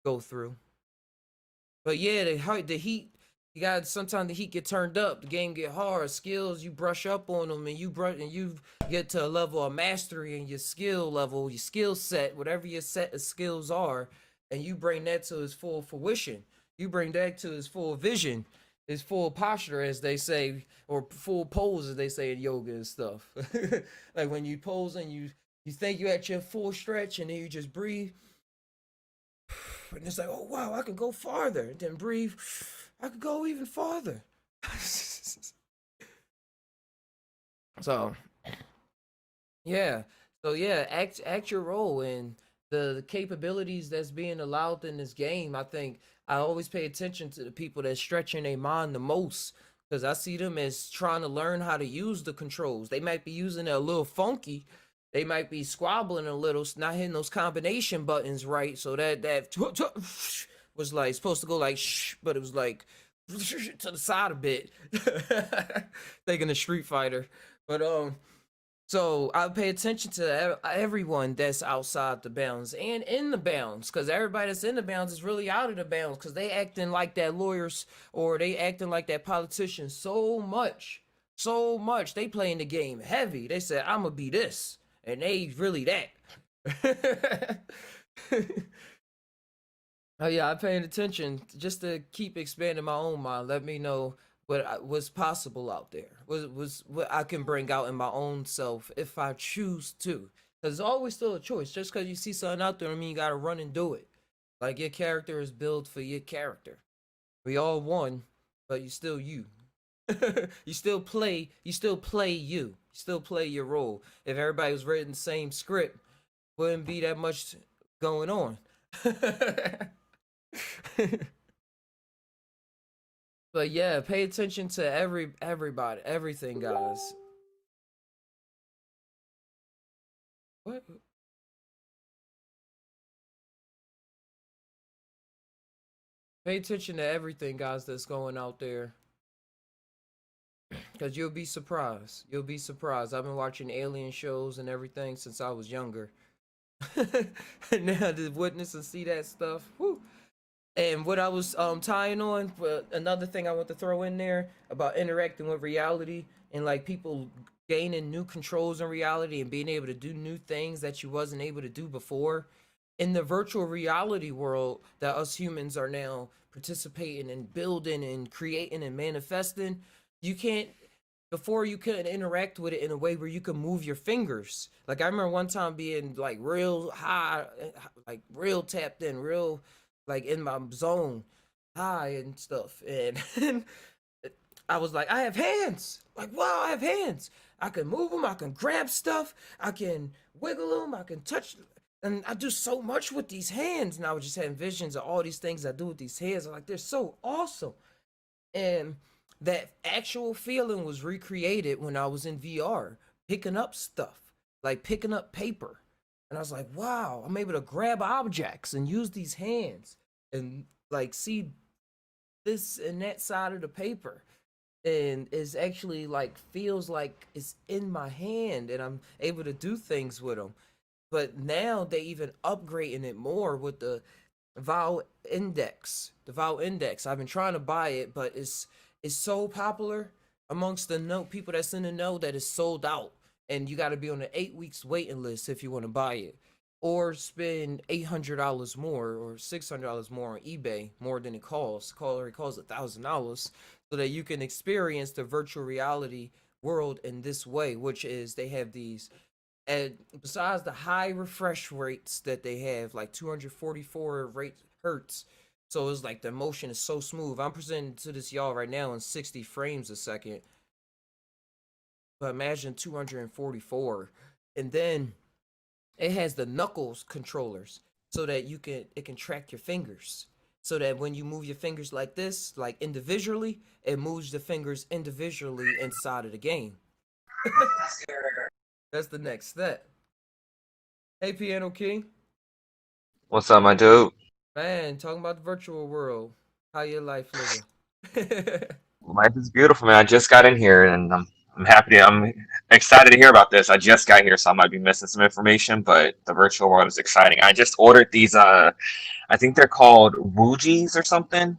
go through. But yeah, the heat, you got sometimes the heat get turned up, the game get hard, skills you brush up on them, and you get to a level of mastery in your skill level, your skill set, whatever your set of skills are, and you bring that to its full fruition. You bring that to its full vision, its full posture, as they say, or full pose, as they say in yoga and stuff. Like when you pose and you think you're at your full stretch, and then you just breathe and it's like, oh wow, I can go farther. And then breathe, I could go even farther. So yeah, so yeah, act your role and the capabilities that's being allowed in this game. I think I always pay attention to the people that's stretching their mind the most because I see them as trying to learn how to use the controls. They might be using it a little funky. They might be squabbling a little, not hitting those combination buttons right. So that was like supposed to go like shh, but it was like to the side a bit. Thinking a Street Fighter, but so I pay attention to everyone that's outside the bounds and in the bounds, because everybody that's in the bounds is really out of the bounds, because they acting like that lawyers or they acting like that politician so much, so much. They playing the game heavy. They said I'm gonna be this, and they really that. Oh yeah, I'm paying attention just to keep expanding my own mind. Let me know what's possible out there. What I can bring out in my own self if I choose to. Cause there's always still a choice. Just cause you see something out there, I mean you gotta run and do it. Like your character is built for your character. We all one, but you still you. You still play. You still play you. You still play your role. If everybody was writing the same script, wouldn't be that much going on. But yeah, pay attention to everybody, everything, guys. What? Pay attention to everything, guys, that's going out there. Cause you'll be surprised. You'll be surprised. I've been watching alien shows and everything since I was younger. Now to witness and see that stuff. Whew. And what I was tying on, another thing I want to throw in there about interacting with reality and like people gaining new controls in reality and being able to do new things that you wasn't able to do before. In the virtual reality world that us humans are now participating and building and creating and manifesting, you can't before you couldn't interact with it in a way where you could move your fingers. Like I remember one time being like real high, like real tapped in, real like in my zone, high and stuff. And I was like, I have hands. Like, wow, I have hands. I can move them. I can grab stuff. I can wiggle them. I can touch. And I do so much with these hands. And I was just having visions of all these things I do with these hands. I'm like, they're so awesome. And that actual feeling was recreated when I was in VR, picking up stuff, like picking up paper. And I was like, wow, I'm able to grab objects and use these hands and like see this and that side of the paper. And it's actually like feels like it's in my hand and I'm able to do things with them. But now they even upgrading it more with the Vow Index. The Vow Index. I've been trying to buy it, but it's so popular amongst the people that's in the know that it's sold out, and you got to be on an 8 weeks waiting list if you want to buy it, or spend $800 more or $600 more on eBay, more than it costs. It already costs $1,000, so that you can experience the virtual reality world in this way, which is they have these. And besides the high refresh rates that they have, like 244 hertz, so it's like the motion is so smooth. I'm presenting to this y'all right now in 60 frames a second, but imagine 244. And then it has the knuckles controllers, so that it can track your fingers. So that when you move your fingers like this, like individually, it moves the fingers individually inside of the game. That's the next step. Hey, Piano King. What's up, my dude? Man, talking about the virtual world. How your life living? Life is beautiful, man. I just got in here, and I'm happy. I'm excited to hear about this. I just got here, so I might be missing some information, but the virtual world is exciting. I just ordered these. I think they're called Woojis or something.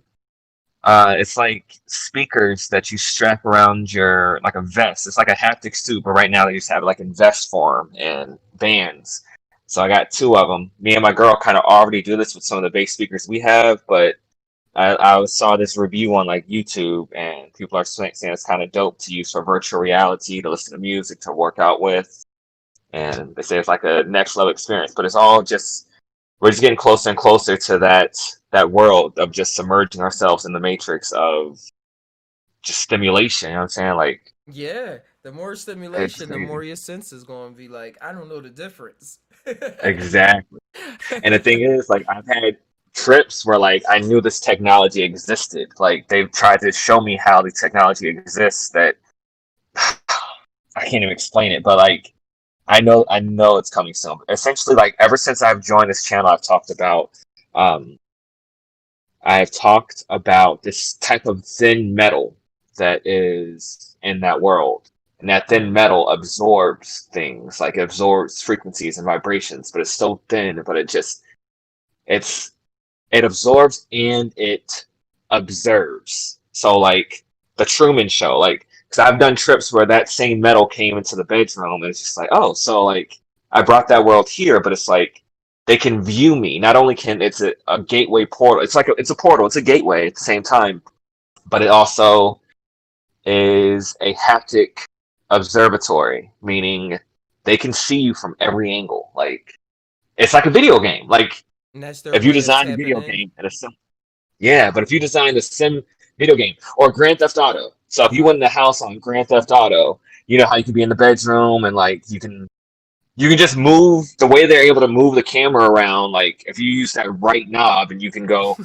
It's like speakers that you strap around your like a vest. It's like a haptic suit, but right now they just have it like in vest form and bands. So I got two of them. Me and my girl kind of already do this with some of the bass speakers we have, but I saw this review on like YouTube, and people are saying it's kind of dope to use for virtual reality, to listen to music, to work out with, and they say it's like a next level experience. But it's all just we're just getting closer and closer to that world of just submerging ourselves in the matrix of just stimulation. You know what I'm saying? Like Yeah, the more it's stimulation, the crazy. more your senses gonna be like, I don't know the difference. Exactly. And the thing is, like, I've had trips where like I knew this technology existed. Like they've tried to show me how the technology exists that I can't even explain it, but like I know it's coming soon. Essentially, like ever since I've joined this channel, um I've talked about this type of thin metal that is in that world. And that thin Hmm. metal absorbs things, like it absorbs frequencies and vibrations, but it's so thin, but it's it absorbs and it observes. So like the Truman Show, like because I've done trips where that same metal came into the bedroom, and it's just like, oh, so like I brought that world here, but it's like they can view me. Not only can it's a gateway portal, it's a portal, it's a gateway at the same time, but it also is a haptic observatory, meaning they can see you from every angle. Like it's like a video game. Like And that's their if you way of design a tapping video in. game at a yeah, but if you designed a sim video game or Grand Theft Auto, so if you Uh-huh. went in the house on Grand Theft Auto, you know how you can be in the bedroom and like you can just move the way they're able to move the camera around. Like if you use that right knob and you can go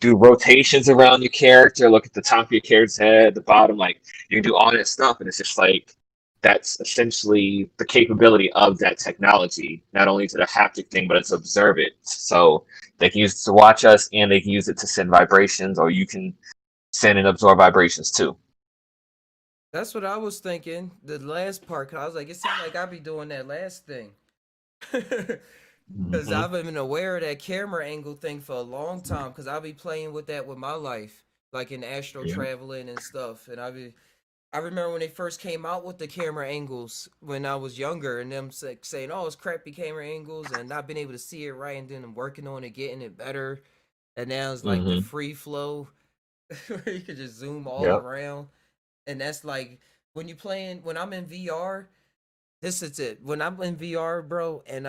do rotations around your character, look at the top of your character's head, the bottom, like you can do all that stuff, and it's just like that's essentially the capability of that technology. Not only is it a haptic thing, but it's observe it. So they can use it to watch us, and they can use it to send vibrations, or you can send and absorb vibrations too. That's what I was thinking. The last part, 'cause I was like, it seemed like I'd be doing that last thing. Because Hmm. I've been aware of that camera angle thing for a long time. Because I'll be playing with that with my life, like in astro Yeah. traveling and stuff. And I remember when they first came out with the camera angles when I was younger, and them saying, "Oh, it's crappy camera angles," and not being able to see it right, and then I'm working on it, getting it better. And now it's like the Hmm. free flow, where you can just zoom all Yep. around, and that's like when I'm in VR. This is it. When I'm in VR, bro, and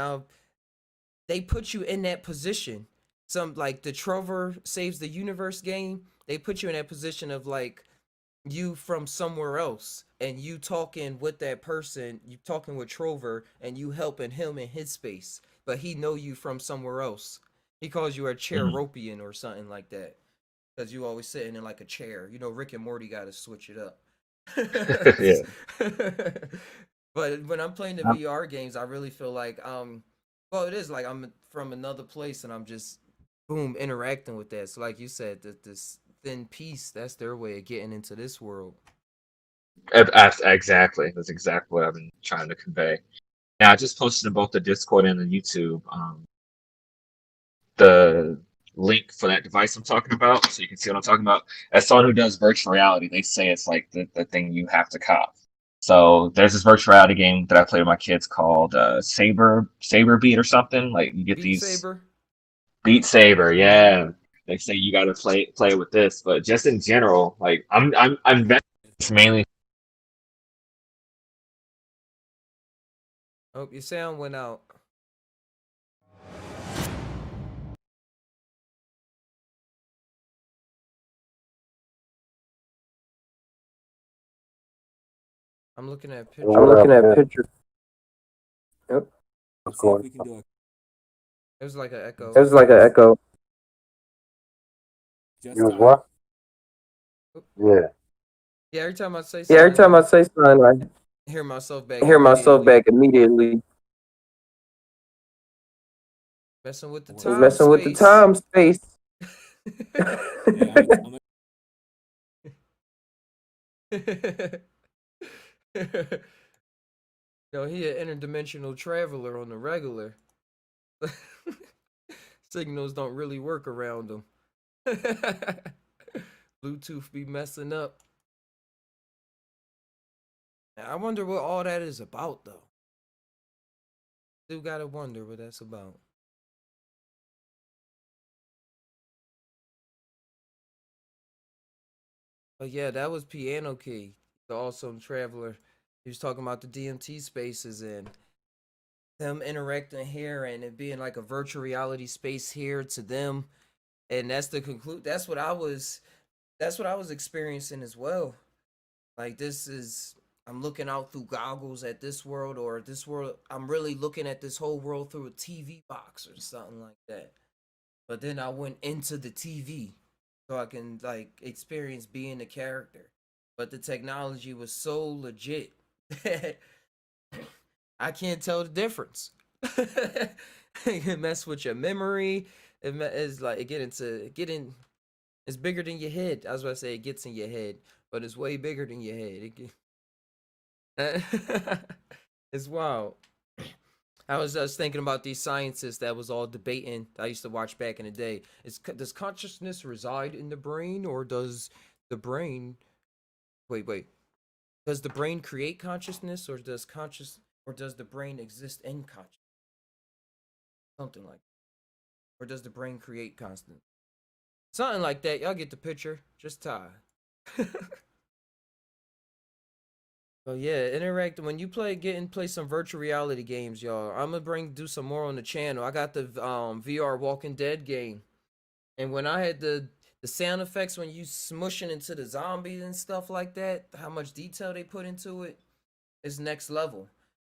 they put you in that position. Some like the Trover Saves the Universe game. They put you in that position of like you from somewhere else and you talking with that person, you talking with Trover and you helping him in his space, but he know you from somewhere else. He calls you a Hmm. Chairopian or something like that because you always sitting in like a chair. You know, Rick and Morty got to switch it up. Yeah. But when I'm playing the Um, VR games, I really feel like well, it is like I'm from another place and I'm just boom interacting with that. So like you said, that this thin piece, that's their way of getting into this world. Exactly. That's exactly what I've been trying to convey. Yeah, I just posted in both the Discord and the YouTube. The link for that device I'm talking about, so you can see what I'm talking about. As someone who does virtual reality, they say it's like the thing you have to cop. So there's this virtual reality game that I play with my kids called Saber Beat or something. Like you get Beat these Saber. Beat Saber, Mm-hmm. yeah. They say you got to play with this, but just in general, like I'm invested mainly. Oh, your sound went out. I'm looking at I'm pictures. looking at pictures. Yep. What's going on? It was like an echo. There's like an echo. You was what? Yeah. Yeah, every time I say Yeah, every something, time I say something, I hear myself I back hear myself immediately. back immediately. Messing with the Was time messing with the space. time space. Yeah, I'm No, he an interdimensional traveler on the regular. Signals don't really work around him. Bluetooth be messing up. I wonder what all that is about, though. Still gotta wonder what that's about. But yeah, that was Piano Key, the awesome traveler. He was talking about the DMT spaces and them interacting here and it being like a virtual reality space here to them. And that's the conclude. That's what I was experiencing as well. Like this is I'm looking out through goggles at this world or this world. I'm really looking at this whole world through a TV box or something like that. But then I went into the TV so I can like experience being a character. But the technology was so legit that I can't tell the difference. It mess with your memory. It's like it getting it's bigger than your head. I was about to say it gets in your head, but it's way bigger than your head. It's wild. I was just thinking about these scientists that was all debating. I used to watch back in the day. Does consciousness reside in the brain, or does the brain? Wait. Does the brain create consciousness, or does the brain exist in consciousness? Something like, or does the brain create constant? Something like that. Y'all get the picture. Just tie. Oh yeah, interact when you play some virtual reality games, y'all. I'm gonna do some more on the channel. I got the VR Walking Dead game, and when I had the sound effects when you smushing into the zombies and stuff like that, how much detail they put into it is next level.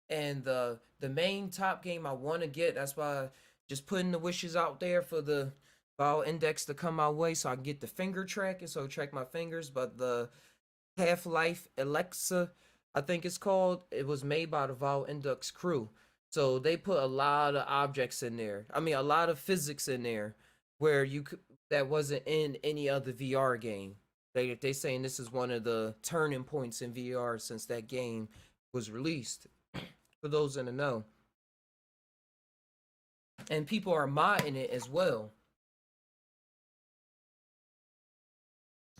And the main top game I want to get, that's why just putting the wishes out there for the Vowel Index to come my way so I can get the finger tracking, so track my fingers. But the Half-Life Alexa, I think it's called. It was made by the Vowel Index crew. So they put a lot of objects in there. I mean, a lot of physics in there where you could that wasn't in any other VR game. They saying this is one of the turning points in VR since that game was released. For those in the know, and people are modding it as well.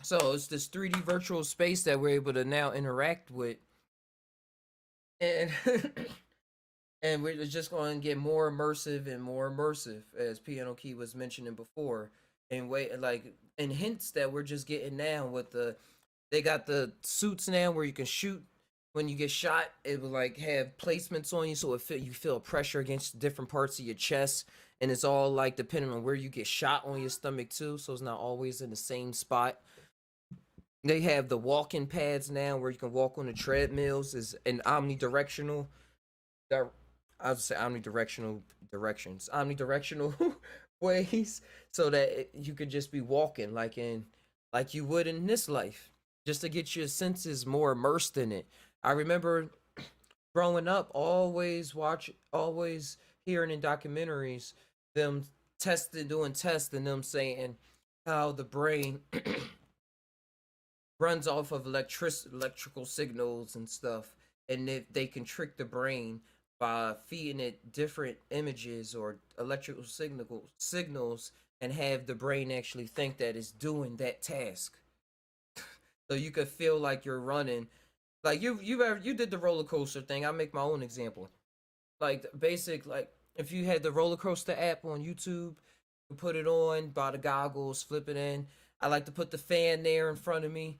So it's this 3D virtual space that we're able to now interact with, and and we're just going to get more immersive, as Piano Key was mentioning before, and wait, like and hints that we're just getting now with they got the suits now where you can shoot when you get shot. It will like have placements on you, so you feel pressure against different parts of your chest, and it's all like depending on where you get shot on your stomach too, so it's not always in the same spot. They have the walking pads now where you can walk on the treadmills is an omnidirectional. I would say omnidirectional directions, omnidirectional ways, so that you could just be walking like you would in this life, just to get your senses more immersed in it. I remember growing up, always hearing in documentaries them doing tests, and them saying how the brain runs off of electrical signals and stuff, and if they can trick the brain by feeding it different images or electrical signals and have the brain actually think that it's doing that task. So you could feel like you're running, like you did the roller coaster thing. I make my own example, like basic, like if you had the roller coaster app on YouTube, you put it on, buy the goggles, flip it in. I like to put the fan there in front of me.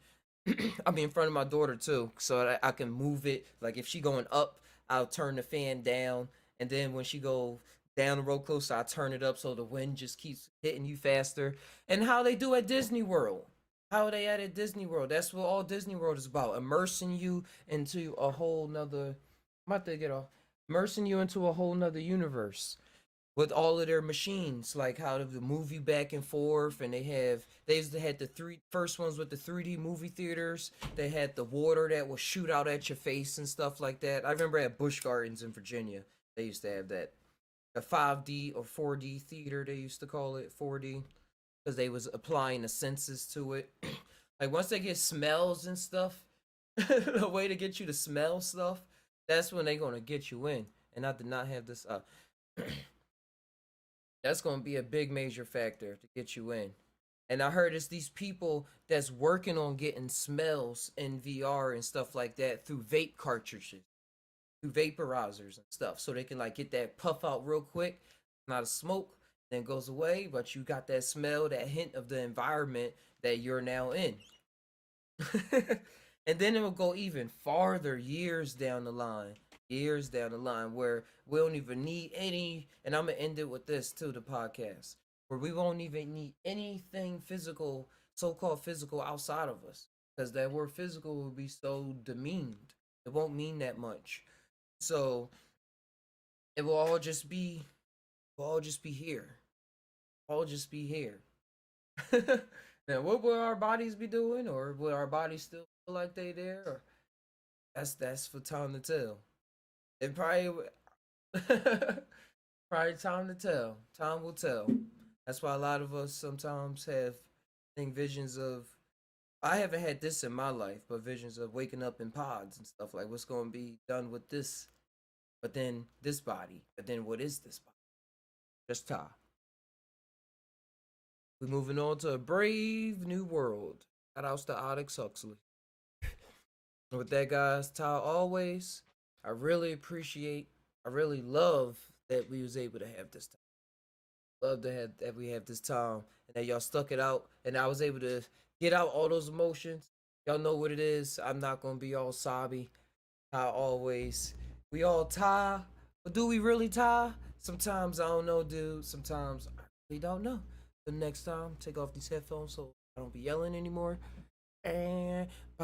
I mean, in front of my daughter too, so that I can move it. Like if she going up, I'll turn the fan down, and then when she go down the roller coaster, I turn it up so the wind just keeps hitting you faster. And how they do at Disney World. How they at Disney World. That's what all Disney World is about. Immersing you into a whole nother. I'm about to get off. Immersing you into a whole nother universe with all of their machines, like how to move you back and forth. And they used to had the three first ones with the 3D movie theaters. They had the water that will shoot out at your face and stuff like that. I remember at Busch Gardens in Virginia, they used to have that. A 5D or 4D theater, they used to call it 4D. because they was applying the senses to it. Like once they get smells and stuff, a way to get you to smell stuff, that's when they gonna get you in. And I did not have this up. That's gonna be a big major factor to get you in. And I heard it's these people that's working on getting smells in VR and stuff like that through vape cartridges, through vaporizers and stuff, so they can like get that puff out real quick, not a smoke, then goes away, but you got that smell, that hint of the environment that you're now in. And then it will go even farther, years down the line, where we don't even need any. And I'm gonna end it with this too, the podcast, where we won't even need anything physical, so-called physical, outside of us, because that word physical will be so demeaned. It won't mean that much. So it will all just be, here. All just be here. Now, what will our bodies be doing, or will our bodies still feel like they there? Or that's for time to tell. It probably probably time to tell. Time will tell. That's why a lot of us sometimes have visions of. I haven't had this in my life, but visions of waking up in pods and stuff like what's going to be done with this, but then this body, but then what is this body? Just time. We're moving on to a brave new world. Shout outs to Onyx Huxley. With that, guys, Ty, always, I really love that we was able to have this time. Love that we have this time and that y'all stuck it out and I was able to get out all those emotions. Y'all know what it is. I'm not gonna be all sobby. Ty always. We all tie, but do we really tie? Sometimes I don't know, dude. Sometimes I really don't know. The next time, take off these headphones so I don't be yelling anymore. And bye.